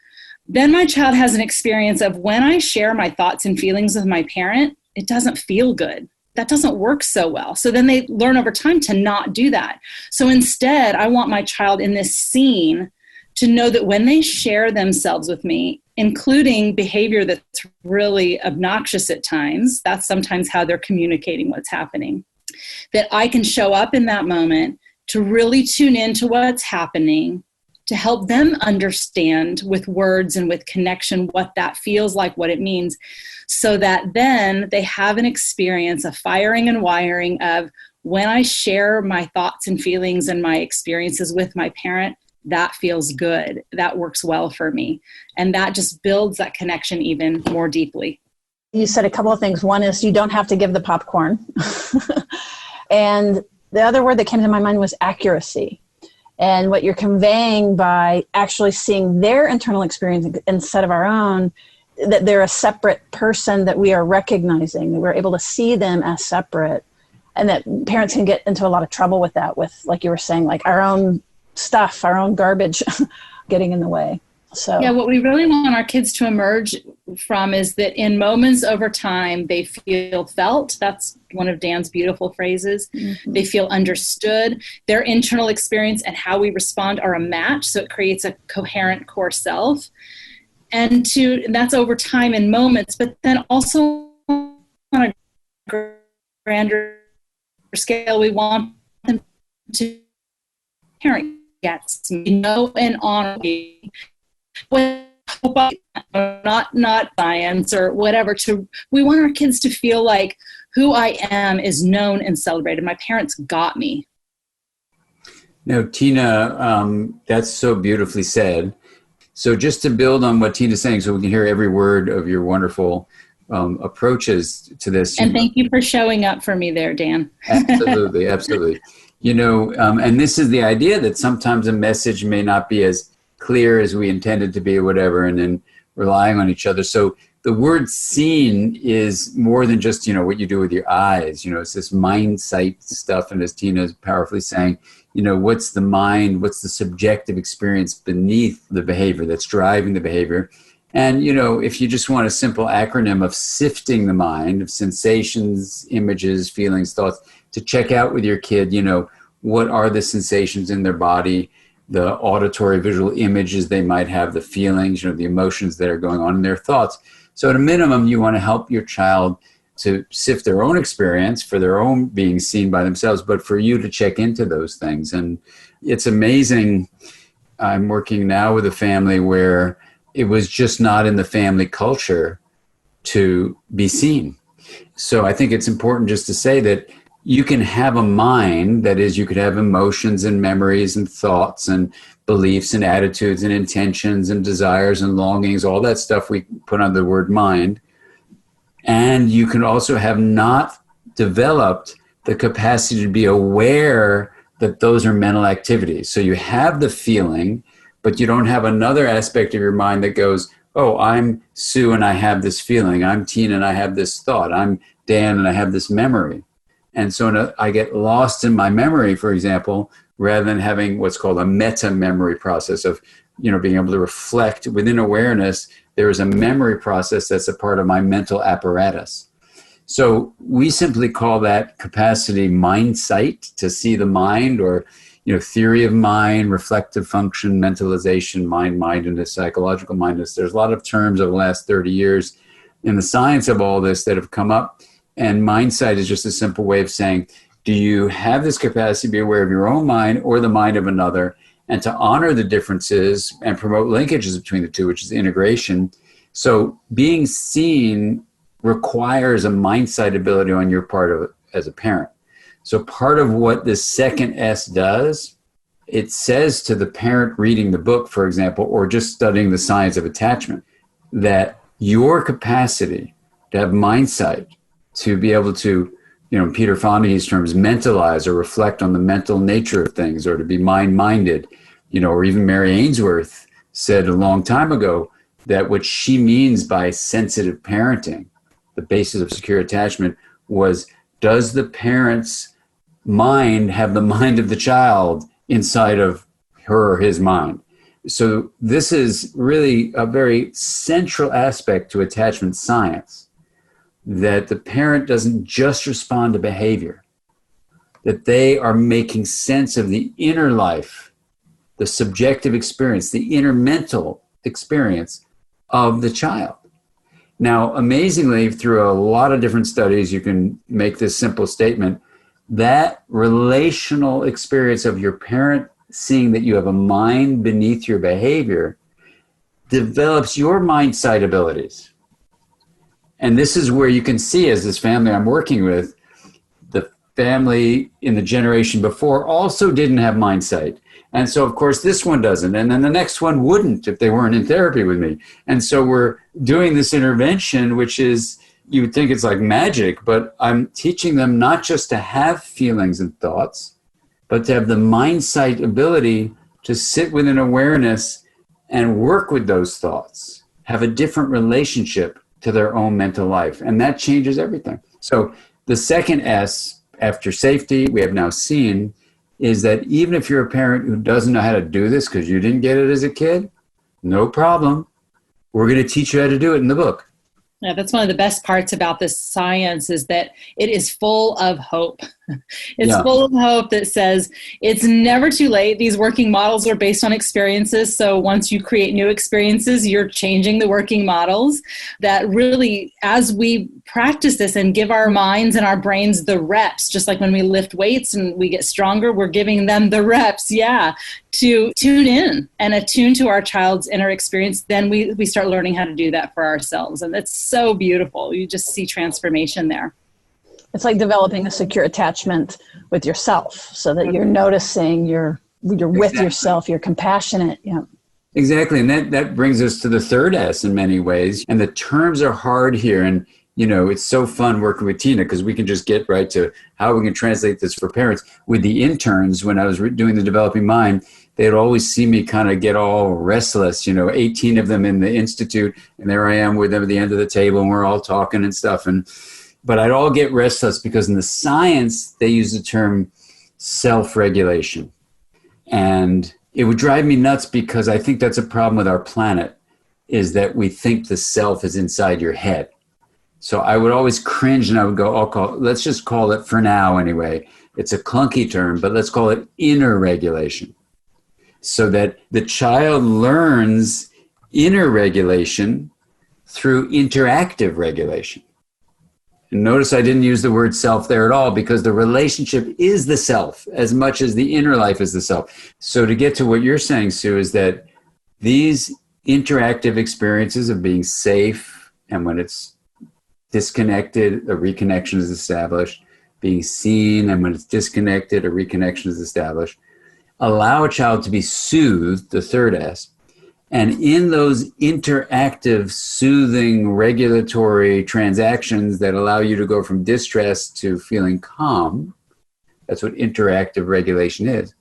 then my child has an experience of when I share my thoughts and feelings with my parent, it doesn't feel good. That doesn't work so well. So then they learn over time to not do that. So instead, I want my child in this scene to know that when they share themselves with me, including behavior that's really obnoxious at times, that's sometimes how they're communicating what's happening, that I can show up in that moment to really tune into what's happening, to help them understand with words and with connection what that feels like, what it means, so that then they have an experience, a firing and wiring of when I share my thoughts and feelings and my experiences with my parent, that feels good. That works well for me. And that just builds that connection even more deeply. You said a couple of things. One is you don't have to give the popcorn. And the other word that came to my mind was accuracy. And what you're conveying by actually seeing their internal experience instead of our own, that they're a separate person that we are recognizing, that we're able to see them as separate, and that parents can get into a lot of trouble with that, with, like you were saying, like our own stuff, our own garbage getting in the way. So yeah, what we really want our kids to emerge from is that in moments over time, they feel felt. That's one of Dan's beautiful phrases. Mm-hmm. They feel understood. Their internal experience and how we respond are a match. So it creates a coherent core self. And that's over time in moments, but then also on a grander scale, we want them to parent gets and honor me. Not science or whatever. We want our kids to feel like who I am is known and celebrated. My parents got me. No, Tina, that's so beautifully said. So just to build on what Tina's saying, so we can hear every word of your wonderful approaches to this. And thank you for showing up for me there, Dan. Absolutely, absolutely. And this is the idea that sometimes a message may not be as clear as we intended to be or whatever, and then relying on each other. So the word seen is more than just, what you do with your eyes. It's this mind sight stuff. And as Tina is powerfully saying, what's the mind, what's the subjective experience beneath the behavior that's driving the behavior. And, if you just want a simple acronym of sifting the mind of sensations, images, feelings, thoughts, to check out with your kid, what are the sensations in their body, the auditory visual images they might have, the feelings, the emotions that are going on in their thoughts. So at a minimum, you want to help your child to sift their own experience for their own being seen by themselves, but for you to check into those things. And it's amazing. I'm working now with a family where it was just not in the family culture to be seen. So I think it's important just to say that you can have a mind, that is, you could have emotions and memories and thoughts and beliefs and attitudes and intentions and desires and longings, all that stuff we put on the word mind. And you can also have not developed the capacity to be aware that those are mental activities. So you have the feeling, but you don't have another aspect of your mind that goes, oh, I'm Sue and I have this feeling. I'm Tina and I have this thought. I'm Dan and I have this memory. And so I get lost in my memory, for example, rather than having what's called a meta memory process of, being able to reflect within awareness. There is a memory process that's a part of my mental apparatus. So we simply call that capacity mind sight, to see the mind, or, theory of mind, reflective function, mentalization, mindedness, psychological mindedness. There's a lot of terms over the last 30 years in the science of all this that have come up. And mind sight is just a simple way of saying, do you have this capacity to be aware of your own mind or the mind of another, and to honor the differences and promote linkages between the two, which is integration. So being seen requires a mind sight ability on your part as a parent. So part of what this second S does, it says to the parent reading the book, for example, or just studying the science of attachment, that your capacity to have mind sight, to be able to, in Peter Fonagy's terms, mentalize or reflect on the mental nature of things, or to be mind-minded, or even Mary Ainsworth said a long time ago that what she means by sensitive parenting, the basis of secure attachment, was, does the parent's mind have the mind of the child inside of her or his mind? So this is really a very central aspect to attachment science, that the parent doesn't just respond to behavior, that they are making sense of the inner life, the subjective experience, the inner mental experience of the child. Now, amazingly, through a lot of different studies, you can make this simple statement, that relational experience of your parent seeing that you have a mind beneath your behavior develops your mind sight abilities. And this is where you can see, as this family I'm working with, the family in the generation before also didn't have mind sight. And so, of course, this one doesn't. And then the next one wouldn't if they weren't in therapy with me. And so we're doing this intervention, which is, you would think it's like magic, but I'm teaching them not just to have feelings and thoughts, but to have the mind sight ability to sit within awareness and work with those thoughts, have a different relationship to their own mental life. And that changes everything. So the second S, after safety, we have now seen, is that even if you're a parent who doesn't know how to do this because you didn't get it as a kid, no problem. We're going to teach you how to do it in the book. Yeah, that's one of the best parts about this science, is that it is full of hope. It's full of hope that says it's never too late. These working models are based on experiences. So once you create new experiences, you're changing the working models. That really, as we practice this and give our minds and our brains the reps, just like when we lift weights and we get stronger, we're giving them the reps, to tune in and attune to our child's inner experience. Then we start learning how to do that for ourselves. And it's so beautiful. You just see transformation there. It's like developing a secure attachment with yourself, so that you're noticing, you're with yourself, you're compassionate. Yeah. Exactly. And that brings us to the third S in many ways. And the terms are hard here. And, it's so fun working with Tina, because we can just get right to how we can translate this for parents. With the interns, when I was doing the developing mind, they'd always see me kind of get all restless, 18 of them in the institute, and there I am with them at the end of the table, and we're all talking and stuff. But I'd all get restless because in the science, they use the term self-regulation. And it would drive me nuts because I think that's a problem with our planet, is that we think the self is inside your head. So I would always cringe and I would go, let's just call it, for now anyway, it's a clunky term, but let's call it inner regulation. So that the child learns inner regulation through interactive regulation. And notice I didn't use the word self there at all, because the relationship is the self as much as the inner life is the self. So to get to what you're saying, Sue, is that these interactive experiences of being safe, and when it's disconnected, a reconnection is established, being seen, and when it's disconnected, a reconnection is established, allow a child to be soothed, the third S. And in those interactive, soothing, regulatory transactions that allow you to go from distress to feeling calm, that's what interactive regulation is,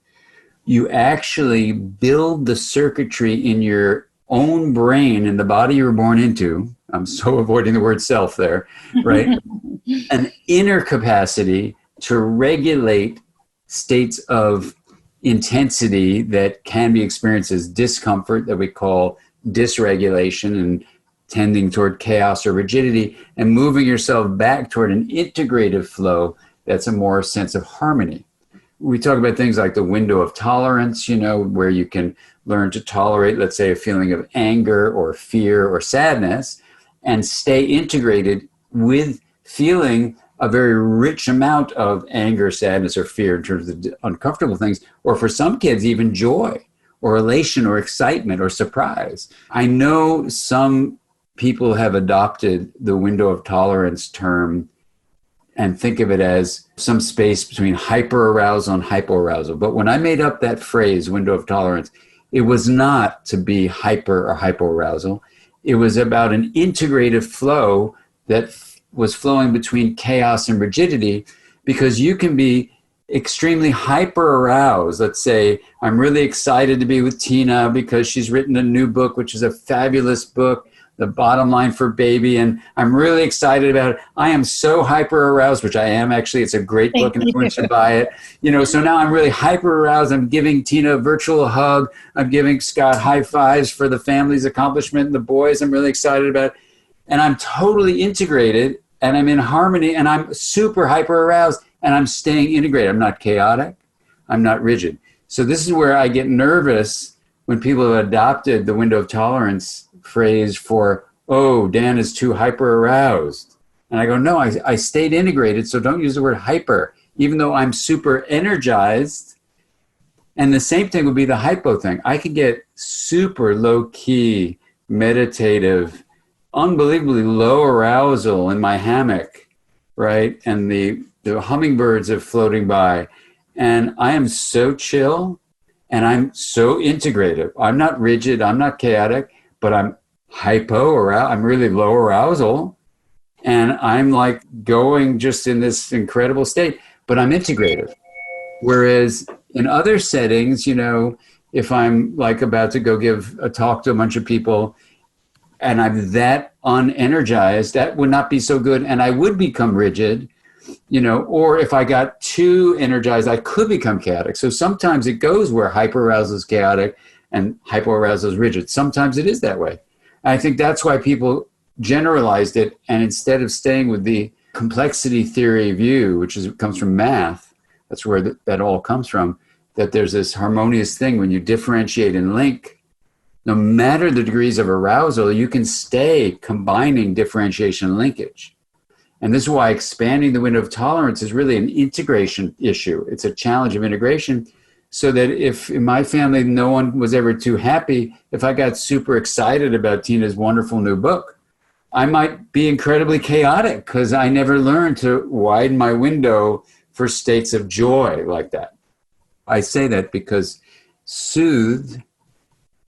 you actually build the circuitry in your own brain, in the body you were born into. I'm so avoiding the word self there, right? An inner capacity to regulate states of intensity that can be experienced as discomfort, that we call dysregulation, and tending toward chaos or rigidity, and moving yourself back toward an integrative flow that's a more sense of harmony. We talk about things like the window of tolerance, where you can learn to tolerate, let's say, a feeling of anger or fear or sadness, and stay integrated with feeling a very rich amount of anger, sadness, or fear in terms of uncomfortable things, or for some kids, even joy or elation or excitement or surprise. I know some people have adopted the window of tolerance term and think of it as some space between hyperarousal and hypoarousal. But when I made up that phrase, window of tolerance, it was not to be hyper or hypoarousal. It was about an integrative flow that was flowing between chaos and rigidity, because you can be extremely hyper aroused. Let's say I'm really excited to be with Tina because she's written a new book, which is a fabulous book, The Bottom Line for Baby, and I'm really excited about it. I am so hyper aroused, which I am actually. It's a great book, and everyone should buy it. So now I'm really hyper aroused. I'm giving Tina a virtual hug. I'm giving Scott high fives for the family's accomplishment and the boys. I'm really excited about it. And I'm totally integrated, and I'm in harmony, and I'm super hyper aroused, and I'm staying integrated. I'm not chaotic. I'm not rigid. So this is where I get nervous when people have adopted the window of tolerance phrase for, Dan is too hyper aroused. And I go, no, I stayed integrated, so don't use the word hyper, even though I'm super energized. And the same thing would be the hypo thing. I could get super low key, meditative, unbelievably low arousal in my hammock, right? And the hummingbirds are floating by. And I am so chill, and I'm so integrative. I'm not rigid, I'm not chaotic, but I'm hypo-aroused. I'm really low arousal. And I'm like going just in this incredible state, but I'm integrative. Whereas in other settings, if I'm like about to go give a talk to a bunch of people, and I'm that unenergized, that would not be so good. And I would become rigid, or if I got too energized, I could become chaotic. So sometimes it goes where hyperarousal is chaotic and hypoarousal is rigid. Sometimes it is that way. I think that's why people generalized it. And instead of staying with the complexity theory view, which comes from math, that's where that all comes from, that there's this harmonious thing when you differentiate and link. No matter the degrees of arousal, you can stay combining differentiation and linkage. And this is why expanding the window of tolerance is really an integration issue. It's a challenge of integration, so that if in my family no one was ever too happy, if I got super excited about Tina's wonderful new book, I might be incredibly chaotic because I never learned to widen my window for states of joy like that. I say that because soothe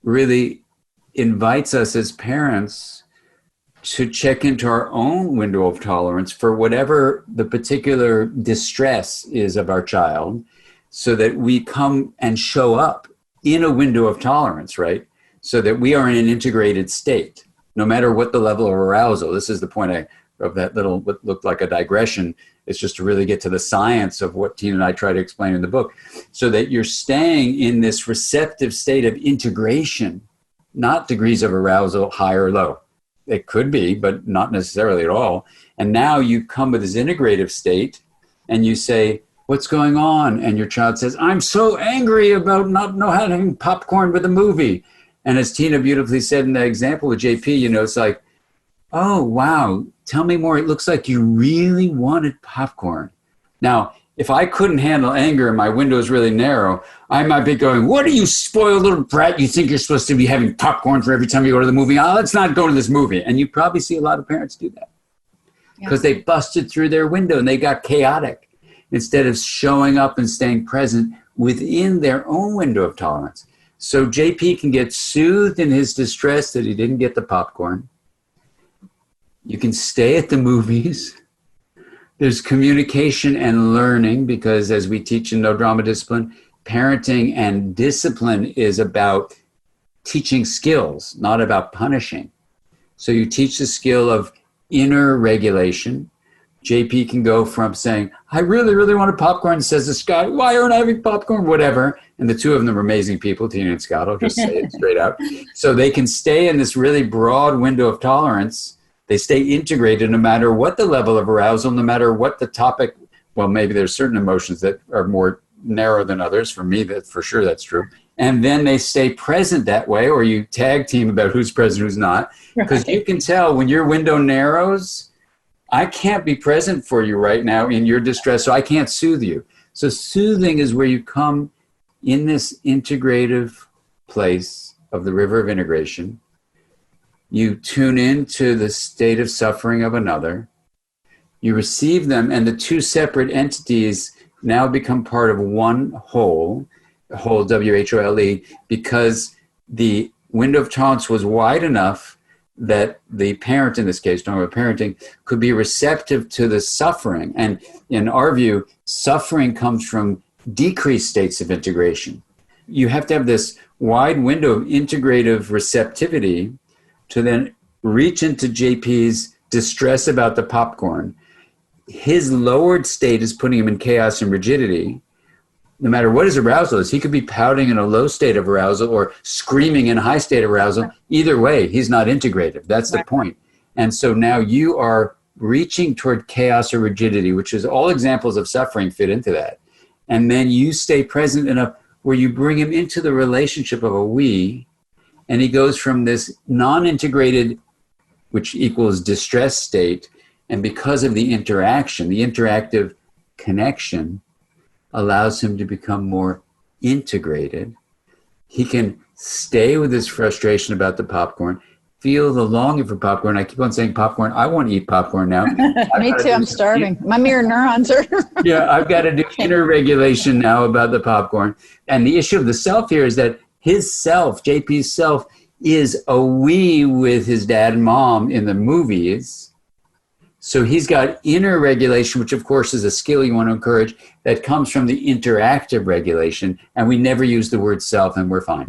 really invites us as parents to check into our own window of tolerance for whatever the particular distress is of our child, so that we come and show up in a window of tolerance, right? So that we are in an integrated state, no matter what the level of arousal. This is the point of that little, what looked like a digression. It's just to really get to the science of what Tina and I try to explain in the book, so that you're staying in this receptive state of integration, not degrees of arousal, high or low. It could be, but not necessarily at all. And now you come with this integrative state and you say, what's going on? And your child says, I'm so angry about not having popcorn with a movie. And as Tina beautifully said in the example with JP, it's like, oh, wow, tell me more. It looks like you really wanted popcorn. Now, if I couldn't handle anger and my window is really narrow, I might be going, what are you, spoiled little brat? You think you're supposed to be having popcorn for every time you go to the movie? Oh, let's not go to this movie. And you probably see a lot of parents do that because they busted through their window and they got chaotic instead of showing up and staying present within their own window of tolerance. So JP can get soothed in his distress that he didn't get the popcorn. You can stay at the movies. There's communication and learning, because as we teach in No Drama Discipline, parenting and discipline is about teaching skills, not about punishing. So you teach the skill of inner regulation. JP can go from saying, I really, really want a popcorn, says to Scott, why aren't I having popcorn? Whatever. And the two of them are amazing people, Tina and Scott, I'll just say it straight out. So they can stay in this really broad window of tolerance. They stay integrated no matter what the level of arousal, no matter what the topic. Well, maybe there's certain emotions that are more narrow than others. For me, that for sure that's true. And then they stay present that way, or you tag team about who's present, who's not. Because you can tell when your window narrows, I can't be present for you right now in your distress, so I can't soothe you. So soothing is where you come in this integrative place of the river of integration. You tune into the state of suffering of another. You receive them, and the two separate entities now become part of one whole W-H-O-L-E, because the window of tolerance was wide enough that the parent, in this case, talking about parenting, could be receptive to the suffering. And in our view, suffering comes from decreased states of integration. You have to have this wide window of integrative receptivity to then reach into JP's distress about the popcorn. His lowered state is putting him in chaos and rigidity. No matter what his arousal is, he could be pouting in a low state of arousal or screaming in a high state of arousal. Either way, he's not integrative. That's the point. And so now you are reaching toward chaos or rigidity, which is all examples of suffering fit into that. And then you stay present enough where you bring him into the relationship of a we, and he goes from this non-integrated, which equals distress state, and because of the interaction, the interactive connection allows him to become more integrated. He can stay with his frustration about the popcorn, feel the longing for popcorn. I keep on saying popcorn. I want to eat popcorn now. Me too. I'm starving. My mirror neurons are. Yeah, I've got to do inner regulation now about the popcorn. And the issue of the self here is that his self, JP's self, is a we with his dad and mom in the movies. So he's got inner regulation, which of course is a skill you want to encourage, that comes from the interactive regulation. And we never use the word self, and we're fine.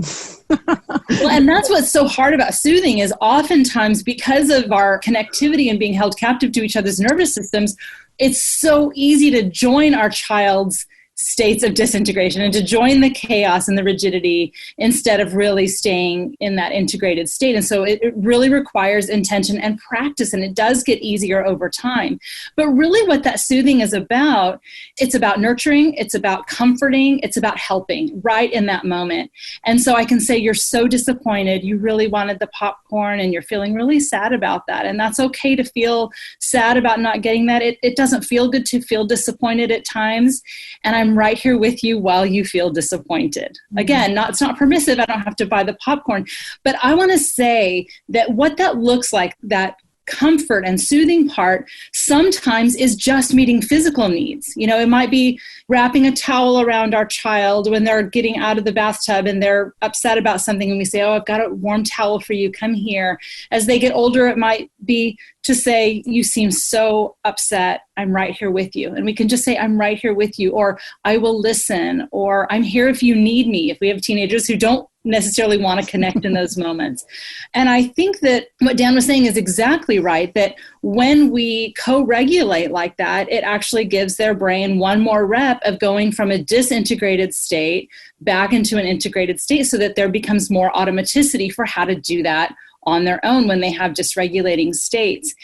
Well, and that's what's so hard about soothing is oftentimes because of our connectivity and being held captive to each other's nervous systems, it's so easy to join our child's states of disintegration and to join the chaos and the rigidity instead of really staying in that integrated state. And so it really requires intention and practice, and it does get easier over time. But really what that soothing is about, it's about nurturing, it's about comforting, it's about helping right in that moment. And so I can say you're so disappointed, you really wanted the popcorn and you're feeling really sad about that. And that's okay to feel sad about not getting that. It doesn't feel good to feel disappointed at times. And I'm right here with you while you feel disappointed. Again, it's not permissive. I don't have to buy the popcorn. But I want to say that what that looks like, that comfort and soothing part, sometimes is just meeting physical needs. It might be wrapping a towel around our child when they're getting out of the bathtub and they're upset about something, and we say, oh, I've got a warm towel for you, come here. As they get older, it might be to say, you seem so upset, I'm right here with you. And we can just say, I'm right here with you, or I will listen, or I'm here if you need me, if we have teenagers who don't necessarily want to connect in those moments. And I think that what Dan was saying is exactly right, that when we co-regulate like that, it actually gives their brain one more rep of going from a disintegrated state back into an integrated state, so that there becomes more automaticity for how to do that on their own when they have dysregulating states.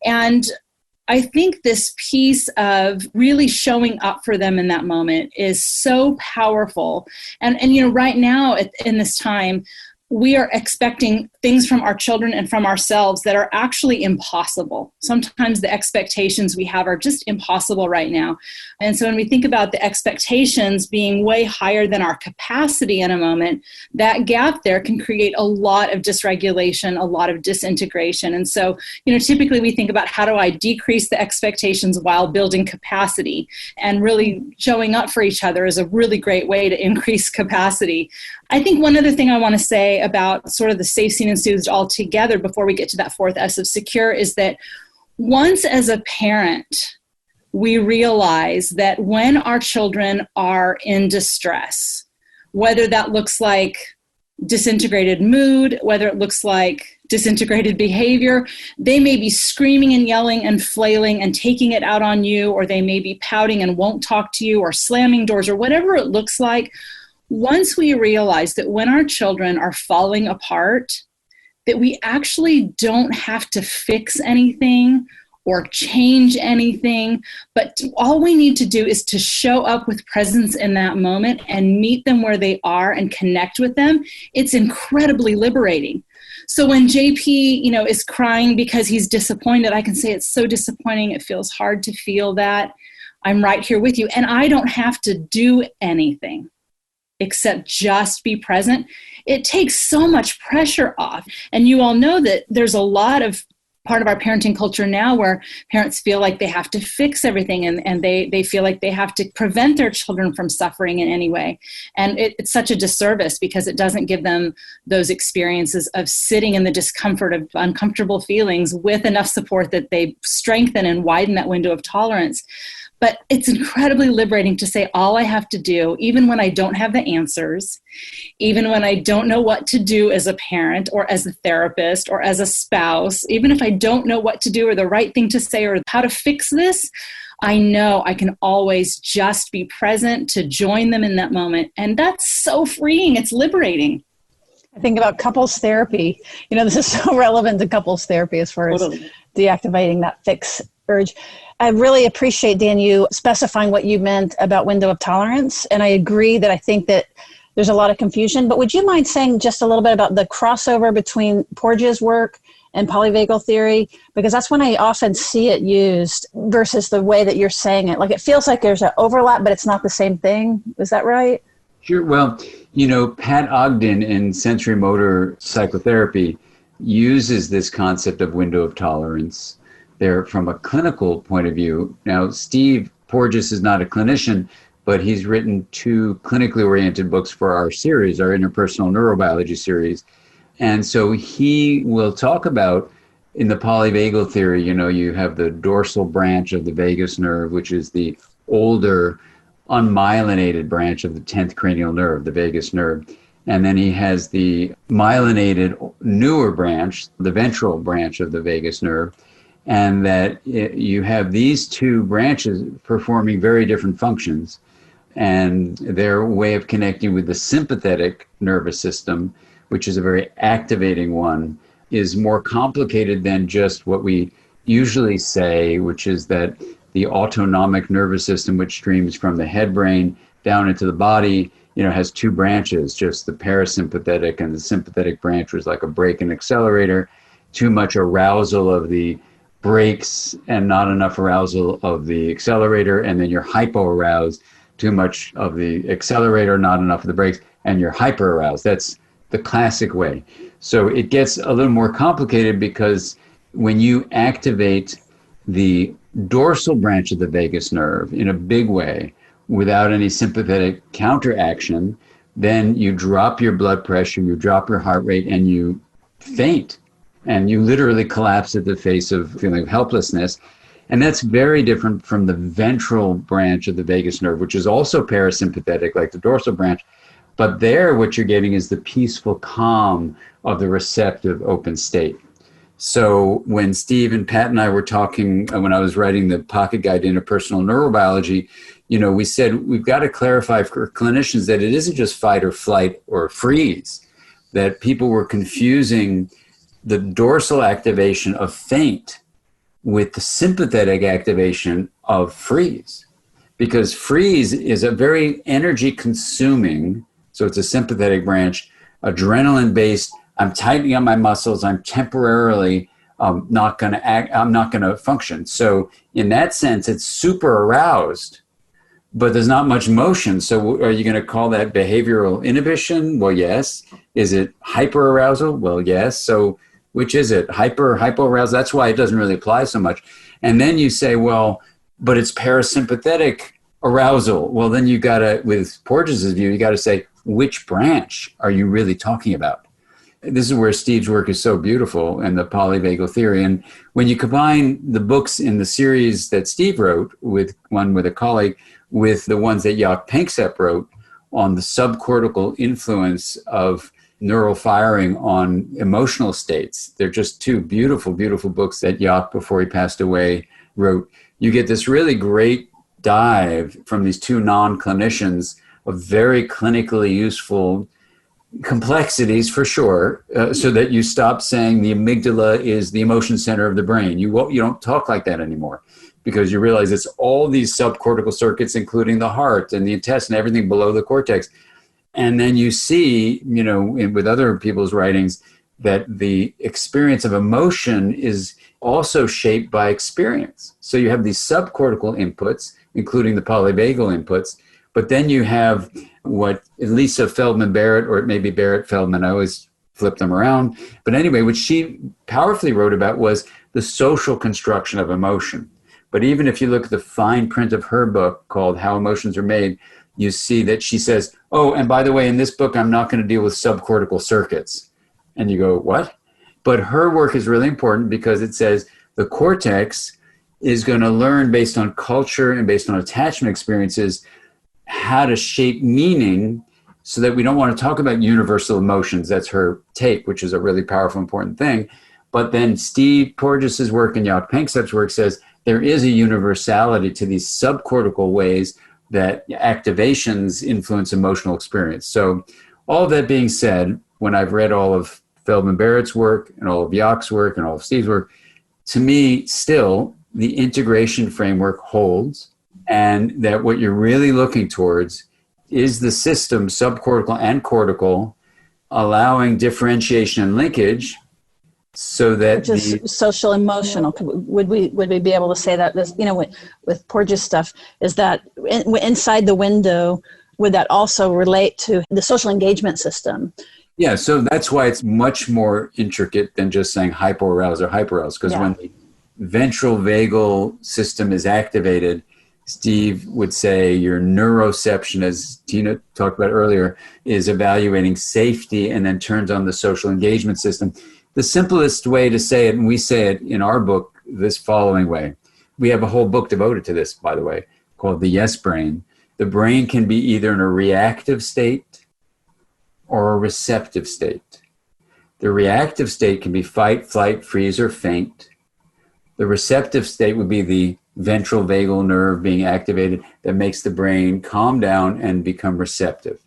And I think this piece of really showing up for them in that moment is so powerful. And right now in this time, we are expecting things from our children and from ourselves that are actually impossible. Sometimes the expectations we have are just impossible right now. And so when we think about the expectations being way higher than our capacity in a moment, that gap there can create a lot of dysregulation, a lot of disintegration. And so, typically we think about, how do I decrease the expectations while building capacity? And really showing up for each other is a really great way to increase capacity. I think one other thing I want to say about sort of the safe, seen, and soothed all together before we get to that fourth S of secure is that once as a parent, we realize that when our children are in distress, whether that looks like disintegrated mood, whether it looks like disintegrated behavior, they may be screaming and yelling and flailing and taking it out on you, or they may be pouting and won't talk to you, or slamming doors, or whatever it looks like. Once we realize that when our children are falling apart, that we actually don't have to fix anything or change anything, but all we need to do is to show up with presence in that moment and meet them where they are and connect with them. It's incredibly liberating. So when JP, is crying because he's disappointed, I can say, it's so disappointing. It feels hard to feel that. I'm right here with you. And I don't have to do anything except just be present. It takes so much pressure off. And you all know that there's a lot of part of our parenting culture now where parents feel like they have to fix everything, and they feel like they have to prevent their children from suffering in any way. And it's such a disservice, because it doesn't give them those experiences of sitting in the discomfort of uncomfortable feelings with enough support that they strengthen and widen that window of tolerance. But it's incredibly liberating to say, all I have to do, even when I don't have the answers, even when I don't know what to do as a parent or as a therapist or as a spouse, even if I don't know what to do or the right thing to say or how to fix this, I know I can always just be present to join them in that moment. And that's so freeing. It's liberating. I think about couples therapy. This is so relevant to couples therapy as far as deactivating that fix urge. I really appreciate, Dan, you specifying what you meant about window of tolerance. And I agree that I think that there's a lot of confusion. But would you mind saying just a little bit about the crossover between Porges' work and polyvagal theory? Because that's when I often see it used versus the way that you're saying it. Like, it feels like there's an overlap, but it's not the same thing. Is that right? Sure. Well, Pat Ogden in sensory motor psychotherapy uses this concept of window of tolerance there from a clinical point of view. Now, Steve Porges is not a clinician, but he's written 2 clinically oriented books for our series, our interpersonal neurobiology series. And so he will talk about, in the polyvagal theory, you have the dorsal branch of the vagus nerve, which is the older unmyelinated branch of the 10th cranial nerve, the vagus nerve. And then he has the myelinated newer branch, the ventral branch of the vagus nerve. And that you have these 2 branches performing very different functions, and their way of connecting with the sympathetic nervous system, which is a very activating one, is more complicated than just what we usually say, which is that the autonomic nervous system, which streams from the head brain down into the body, has 2 branches, just the parasympathetic and the sympathetic branch was like a brake and accelerator. Too much arousal of the brakes and not enough arousal of the accelerator, and then you're hypo-aroused. Too much of the accelerator, not enough of the brakes, and you're hyper-aroused. That's the classic way. So it gets a little more complicated, because when you activate the dorsal branch of the vagus nerve in a big way without any sympathetic counteraction, then you drop your blood pressure, you drop your heart rate, and you faint. And you literally collapse at the face of feeling of helplessness. And that's very different from the ventral branch of the vagus nerve, which is also parasympathetic, like the dorsal branch. But there, what you're getting is the peaceful calm of the receptive open state. So when Steve and Pat and I were talking, when I was writing the Pocket Guide to Interpersonal Neurobiology, we said we've got to clarify for clinicians that it isn't just fight or flight or freeze, that people were confusing the dorsal activation of faint with the sympathetic activation of freeze. Because freeze is a very energy consuming, so it's a sympathetic branch, adrenaline based, I'm tightening up my muscles, I'm temporarily not going to act, I'm not going to function. So in that sense, it's super aroused, but there's not much motion. So are you going to call that behavioral inhibition? Well, yes. Is it hyperarousal? Well, yes. So which is it? Hypoarousal? That's why it doesn't really apply so much. And then you say, well, but it's parasympathetic arousal. Well, then you got to, with Porges' view, you got to say, which branch are you really talking about? This is where Steve's work is so beautiful and the polyvagal theory. And when you combine the books in the series that Steve wrote, with one with a colleague, with the ones that Jaak Panksepp wrote on the subcortical influence of neural firing on emotional states, they're just two beautiful, beautiful books that Jaak, before he passed away, wrote. You get this really great dive from these two non-clinicians of very clinically useful complexities, for sure, so that you stop saying the amygdala is the emotion center of the brain. You don't talk like that anymore, because you realize it's all these subcortical circuits, including the heart and the intestine, everything below the cortex. And then you see, with other people's writings, that the experience of emotion is also shaped by experience. So you have these subcortical inputs, including the polyvagal inputs, but then you have what Lisa Feldman-Barrett, or it may be Barrett-Feldman, I always flip them around. But anyway, what she powerfully wrote about was the social construction of emotion. But even if you look at the fine print of her book called How Emotions Are Made, you see that she says, oh, and by the way, in this book, I'm not going to deal with subcortical circuits. And you go, what? But her work is really important because it says the cortex is going to learn based on culture and based on attachment experiences how to shape meaning, so that we don't want to talk about universal emotions. That's her take, which is a really powerful, important thing. But then Steve Porges' work and Jaak Panksepp's work says there is a universality to these subcortical ways that activations influence emotional experience. So all of that being said, when I've read all of Feldman-Barrett's work and all of Jaak's work and all of Steve's work, to me, still, the integration framework holds, and that what you're really looking towards is the system, subcortical and cortical, allowing differentiation and linkage, so that just social emotional. Would we be able to say that this, with Porges stuff, is that inside the window, would that also relate to the social engagement system? Yeah, so that's why it's much more intricate than just saying hypoarousal or hyperarousal, because when the ventral vagal system is activated, Steve would say your neuroception, as Tina talked about earlier, is evaluating safety and then turns on the social engagement system. The simplest way to say it, and we say it in our book this following way. We have a whole book devoted to this, by the way, called The Yes Brain. The brain can be either in a reactive state or a receptive state. The reactive state can be fight, flight, freeze, or faint. The receptive state would be the ventral vagal nerve being activated that makes the brain calm down and become receptive.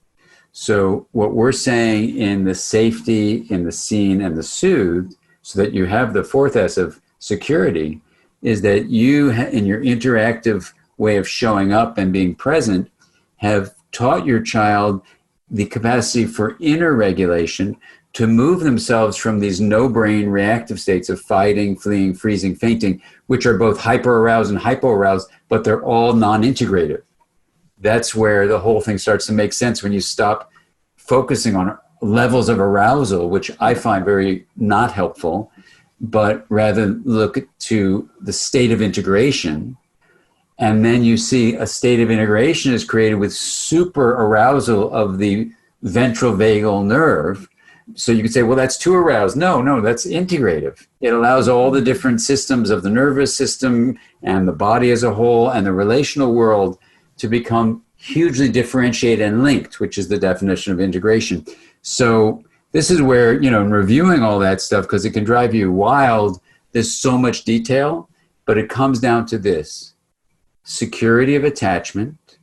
So what we're saying in the safety, in the seen, and the soothed, so that you have the fourth S of security, is that you, in your interactive way of showing up and being present, have taught your child the capacity for inner regulation to move themselves from these no-brain reactive states of fighting, fleeing, freezing, fainting, which are both hyperaroused and hypoaroused, but they're all non-integrative. That's where the whole thing starts to make sense, when you stop focusing on levels of arousal, which I find very not helpful, but rather look to the state of integration. And then you see a state of integration is created with super arousal of the ventral vagal nerve. So you could say, well, that's too aroused. No, that's integrative. It allows all the different systems of the nervous system and the body as a whole and the relational world to become hugely differentiated and linked, which is the definition of integration. So this is where, in reviewing all that stuff, because it can drive you wild, there's so much detail, but it comes down to this. Security of attachment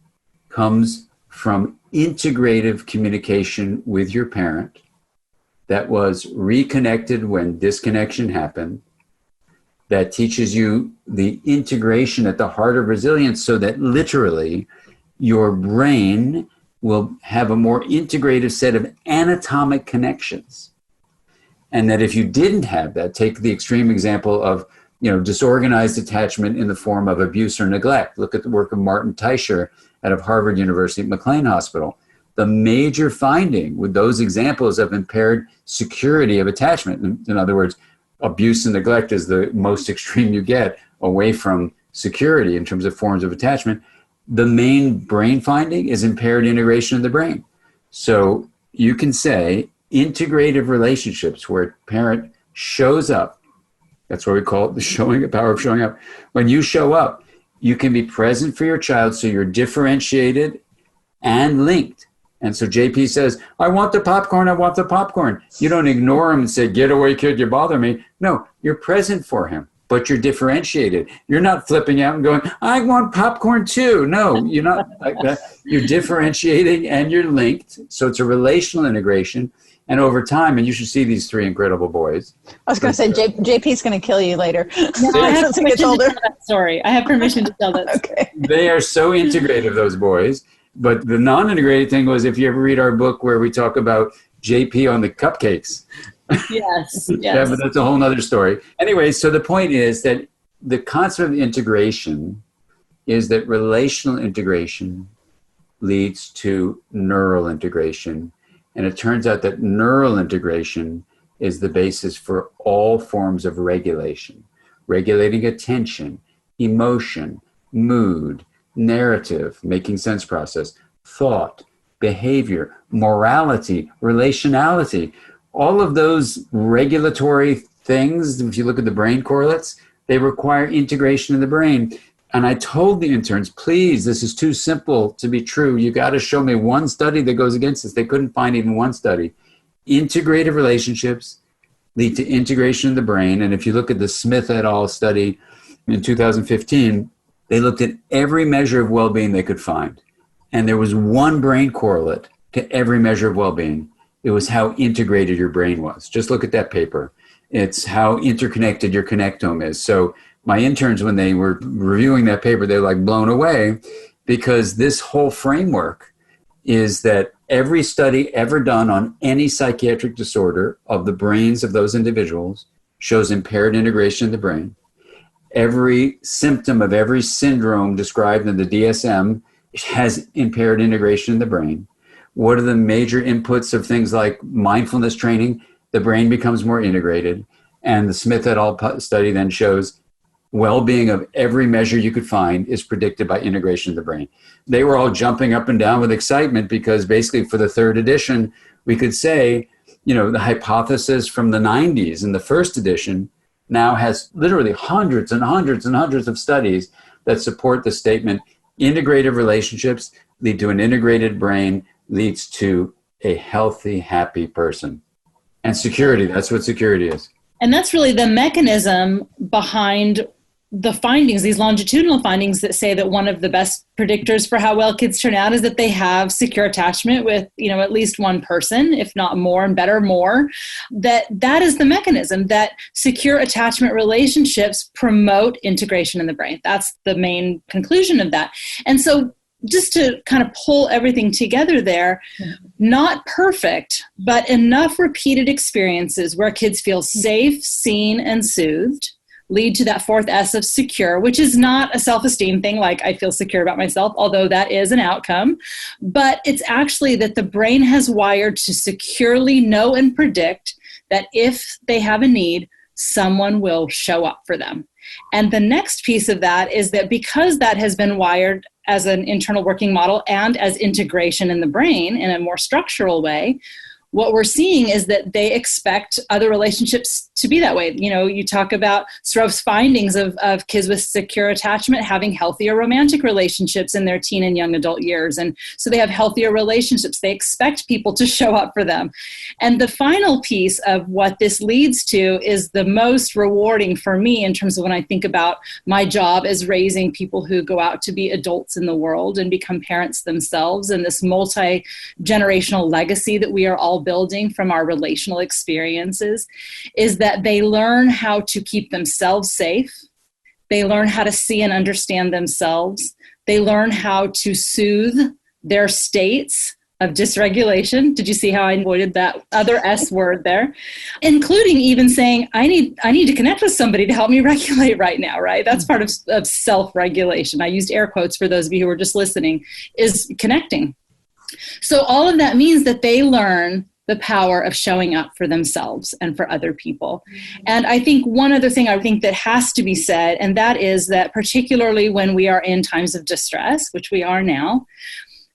comes from integrative communication with your parent that was reconnected when disconnection happened, that teaches you the integration at the heart of resilience so that literally your brain will have a more integrative set of anatomic connections. And that if you didn't have that, take the extreme example of disorganized attachment in the form of abuse or neglect. Look at the work of Martin Teicher out of Harvard University McLean Hospital. The major finding with those examples of impaired security of attachment, in other words, abuse and neglect is the most extreme you get away from security in terms of forms of attachment. The main brain finding is impaired integration of the brain. So you can say integrative relationships where a parent shows up. That's what we call it, the power of showing up. When you show up, you can be present for your child so you're differentiated and linked. And so JP says, I want the popcorn. You don't ignore him and say, get away, kid, you bother me. No, you're present for him, but you're differentiated. You're not flipping out and going, I want popcorn too. No, you're not like that. You're differentiating and you're linked. So it's a relational integration. And over time, and you should see these three incredible boys. I was going to say, JP's going to kill you later. I have permission to tell that story. I have permission to tell that story. Okay. They are so integrative, those boys. But the non-integrated thing was, if you ever read our book where we talk about JP on the cupcakes. Yes. Yeah, but that's a whole nother story. Anyway, so the point is that the concept of integration is that relational integration leads to neural integration. And it turns out that neural integration is the basis for all forms of regulation, regulating attention, emotion, mood, narrative, making sense process, thought, behavior, morality, relationality. All of those regulatory things, if you look at the brain correlates, they require integration in the brain. And I told the interns, please, this is too simple to be true. You got to show me one study that goes against this. They couldn't find even one study. Integrative relationships lead to integration in the brain. And if you look at the Smith et al. Study in 2015, they looked at every measure of well-being they could find. And there was one brain correlate to every measure of well-being. It was how integrated your brain was. Just look at that paper. It's how interconnected your connectome is. So my interns, when they were reviewing that paper, they were like blown away, because this whole framework is that every study ever done on any psychiatric disorder of the brains of those individuals shows impaired integration in the brain. Every symptom of every syndrome described in the DSM has impaired integration in the brain. What are the major inputs of things like mindfulness training? The brain becomes more integrated. And the Smith et al. Study then shows well-being of every measure you could find is predicted by integration of the brain. They were all jumping up and down with excitement, because basically for the third edition, we could say, the hypothesis from the 90s in the first edition now has literally hundreds and hundreds and hundreds of studies that support the statement, integrative relationships lead to an integrated brain, leads to a healthy, happy person. And security, that's what security is. And that's really the mechanism behind the findings, these longitudinal findings that say that one of the best predictors for how well kids turn out is that they have secure attachment with, at least one person, if not more, and better more. That is the mechanism, that secure attachment relationships promote integration in the brain. That's the main conclusion of that. And so just to kind of pull everything together there, not perfect, but enough repeated experiences where kids feel safe, seen, and soothed lead to that fourth S of secure, which is not a self-esteem thing, like I feel secure about myself, although that is an outcome. But it's actually that the brain has wired to securely know and predict that if they have a need, someone will show up for them. And the next piece of that is that because that has been wired as an internal working model and as integration in the brain in a more structural way, what we're seeing is that they expect other relationships to be that way. You know, you talk about Srough's findings of kids with secure attachment having healthier romantic relationships in their teen and young adult years. And so they have healthier relationships. They expect people to show up for them. And the final piece of what this leads to is the most rewarding for me in terms of when I think about my job as raising people who go out to be adults in the world and become parents themselves, and this multi-generational legacy that we are all building from our relational experiences, is that they learn how to keep themselves safe. They learn how to see and understand themselves. They learn how to soothe their states of dysregulation. Did you see how I avoided that other S word there? Including even saying, I need to connect with somebody to help me regulate right now, right? That's part of self-regulation. I used air quotes for those of you who were just listening, is connecting. So all of that means that they learn the power of showing up for themselves and for other people. And I think one other thing I think that has to be said, and that is that particularly when we are in times of distress, which we are now,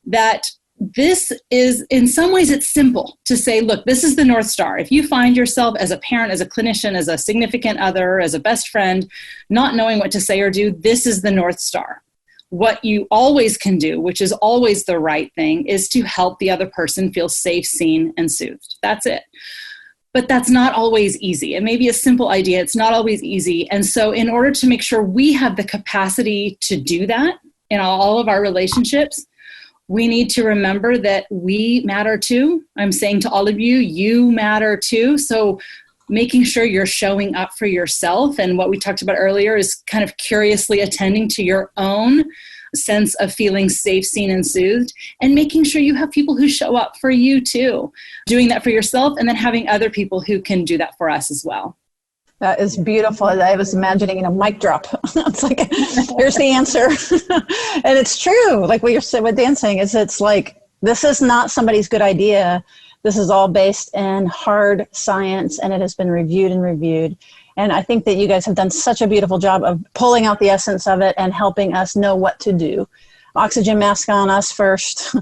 that this is, in some ways, it's simple to say, look, this is the North Star. If you find yourself as a parent, as a clinician, as a significant other, as a best friend, not knowing what to say or do, this is the North Star. What you always can do, which is always the right thing, is to help the other person feel safe, seen, and soothed. That's it. But that's not always easy. It may be a simple idea. It's not always easy. And so in order to make sure we have the capacity to do that in all of our relationships, we need to remember that we matter too. I'm saying to all of you, you matter too. So making sure you're showing up for yourself. And what we talked about earlier is kind of curiously attending to your own sense of feeling safe, seen, and soothed, and making sure you have people who show up for you too, doing that for yourself, and then having other people who can do that for us as well. That is beautiful. I was imagining a mic drop. It's like, here's the answer. And it's true. Like what Dan's saying is, it's like, this is not somebody's good idea. This is all based in hard science, and it has been reviewed and reviewed. And I think that you guys have done such a beautiful job of pulling out the essence of it and helping us know what to do. Oxygen mask on us first.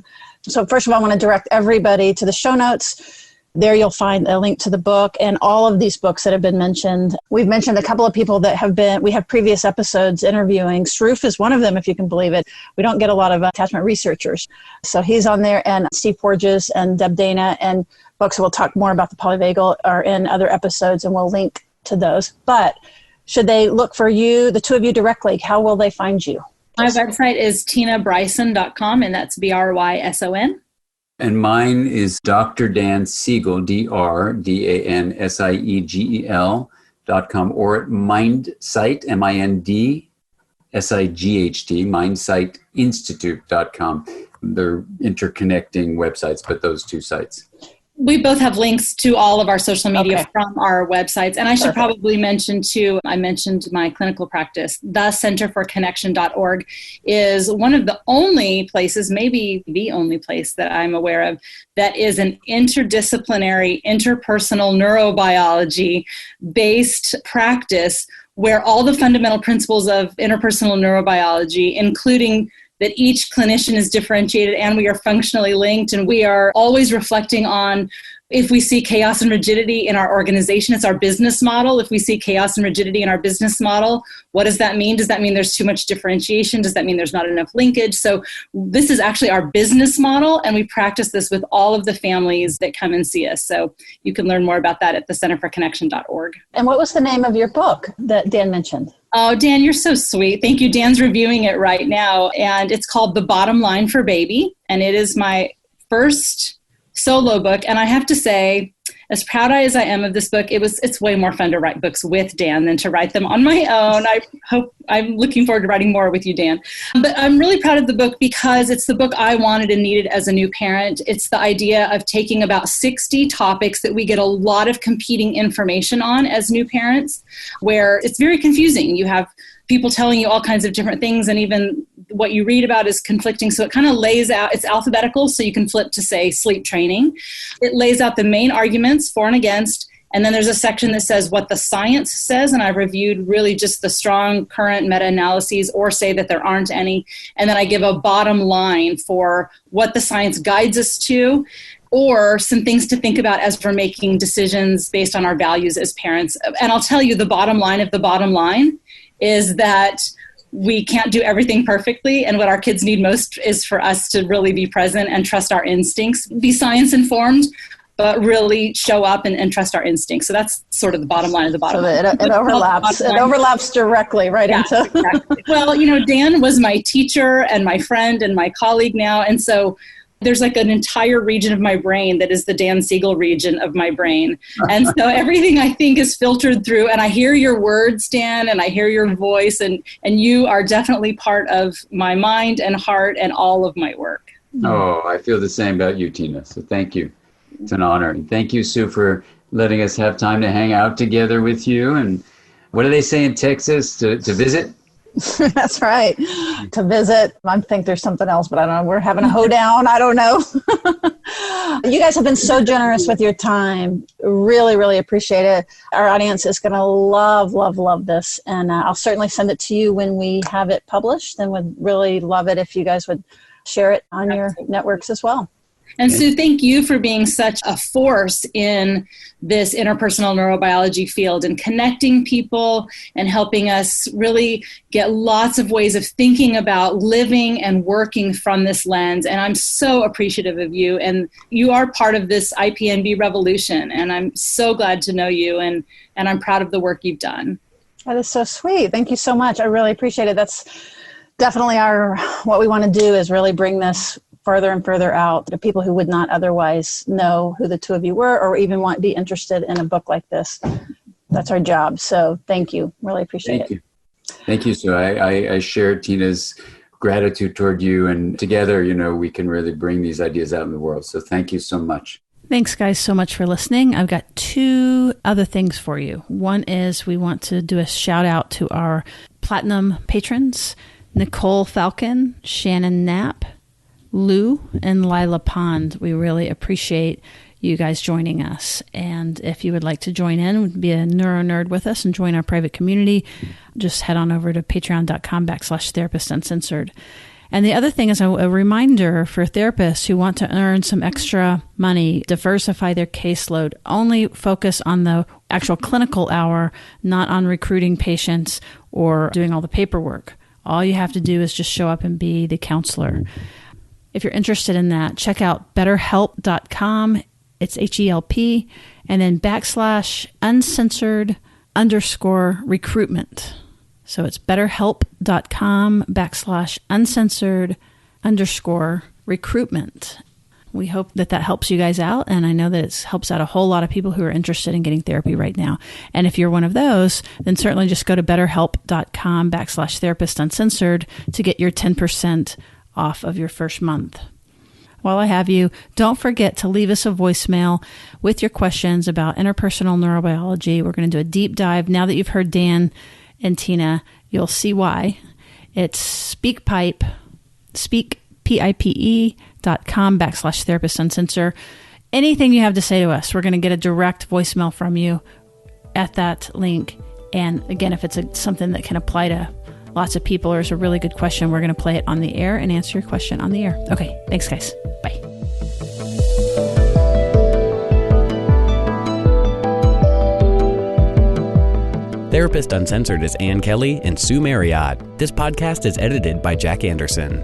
So first of all, I want to direct everybody to the show notes. There you'll find a link to the book and all of these books that have been mentioned. We've mentioned a couple of people that we have previous episodes interviewing. Srouff is one of them, if you can believe it. We don't get a lot of attachment researchers. So he's on there, and Steve Porges and Deb Dana, and folks who will talk more about the polyvagal are in other episodes, and we'll link to those. But should they look for you, the two of you directly, how will they find you? My website is tinabryson.com, and that's Bryson. And mine is Dr. Dan Siegel, DrDanSiegel.com, or at Mindsight, MINDSIGHT, MindsightInstitute.com. They're interconnecting websites, but those two sites. We both have links to all of our social media from our websites. And I should probably mention too, I mentioned my clinical practice. The centerforconnection.org is one of the only places, maybe the only place that I'm aware of, that is an interdisciplinary, interpersonal neurobiology-based practice where all the fundamental principles of interpersonal neurobiology, including that each clinician is differentiated and we are functionally linked, and we are always reflecting on if we see chaos and rigidity in our organization. It's our business model. If we see chaos and rigidity in our business model, what does that mean? Does that mean there's too much differentiation? Does that mean there's not enough linkage? So this is actually our business model, and we practice this with all of the families that come and see us. So you can learn more about that at thecenterforconnection.org. And what was the name of your book that Dan mentioned? Oh, Dan, you're so sweet. Thank you. Dan's reviewing it right now, and it's called The Bottom Line for Baby, and it is my first solo book. And I have to say, as proud as I am of this book, it's way more fun to write books with Dan than to write them on my own. I'm looking forward to writing more with you, Dan. But I'm really proud of the book because it's the book I wanted and needed as a new parent. It's the idea of taking about 60 topics that we get a lot of competing information on as new parents, where it's very confusing. You have people telling you all kinds of different things, and even what you read about is conflicting. So it kind of lays out, it's alphabetical, so you can flip to, say, sleep training. It lays out the main arguments for and against, And then there's a section that says what the science says, and I've reviewed really just the strong current meta-analyses or say that there aren't any. And then I give a bottom line for what the science guides us to, or some things to think about as we're making decisions based on our values as parents. And I'll tell you, the bottom line of the bottom line is that we can't do everything perfectly, and what our kids need most is for us to really be present and trust our instincts, be science-informed, but really show up and trust our instincts. So that's sort of the bottom line of the bottom line. It overlaps. It overlaps directly into... Exactly. Well, Dan was my teacher and my friend and my colleague now. And so there's like an entire region of my brain that is the Dan Siegel region of my brain. And so everything I think is filtered through, and I hear your words, Dan, and I hear your voice, and you are definitely part of my mind and heart and all of my work. Oh, I feel the same about you, Tina. So thank you. It's an honor. And thank you, Sue, for letting us have time to hang out together with you. And what do they say in Texas? To visit? That's right. To visit. I think there's something else, but I don't know. We're having a hoedown. I don't know. You guys have been so generous with your time. Really, really appreciate it. Our audience is going to love this. And I'll certainly send it to you when we have it published, and would really love it if you guys would share it on your networks as well. And Sue, thank you for being such a force in this interpersonal neurobiology field and connecting people and helping us really get lots of ways of thinking about living and working from this lens. And I'm so appreciative of you. And you are part of this IPNB revolution. And I'm so glad to know you. And I'm proud of the work you've done. That is so sweet. Thank you so much. I really appreciate it. That's definitely what we want to do, is really bring this further and further out to people who would not otherwise know who the two of you were, or even be interested in a book like this. That's our job. So thank you. Really appreciate it. Thank you. So I share Tina's gratitude toward you, and together, we can really bring these ideas out in the world. So thank you so much. Thanks, guys, so much for listening. I've got two other things for you. One is we want to do a shout out to our platinum patrons, Nicole Falcon, Shannon Knapp, Lou, and Lila Pond. We really appreciate you guys joining us. And if you would like to join in, be a neuro nerd with us and join our private community, just head on over to patreon.com/therapist uncensored. And the other thing is a reminder for therapists who want to earn some extra money, diversify their caseload, only focus on the actual clinical hour, not on recruiting patients or doing all the paperwork. All you have to do is just show up and be the counselor. If you're interested in that, check out betterhelp.com. It's HELP, and then /uncensored_recruitment. So it's betterhelp.com/uncensored_recruitment. We hope that helps you guys out, and I know that it helps out a whole lot of people who are interested in getting therapy right now. And if you're one of those, then certainly just go to betterhelp.com/therapist-uncensored to get your 10% off of your first month. While I have you, don't forget to leave us a voicemail with your questions about interpersonal neurobiology. We're going to do a deep dive. Now that you've heard Dan and Tina, you'll see why. It's speakpipe.com/therapist-uncensored. Anything you have to say to us, we're going to get a direct voicemail from you at that link. And again, if it's something that can apply to lots of people, or is a really good question, we're going to play it on the air and answer your question on the air. Okay, thanks, guys. Bye. Therapist Uncensored is Ann Kelly and Sue Marriott. This podcast is edited by Jack Anderson.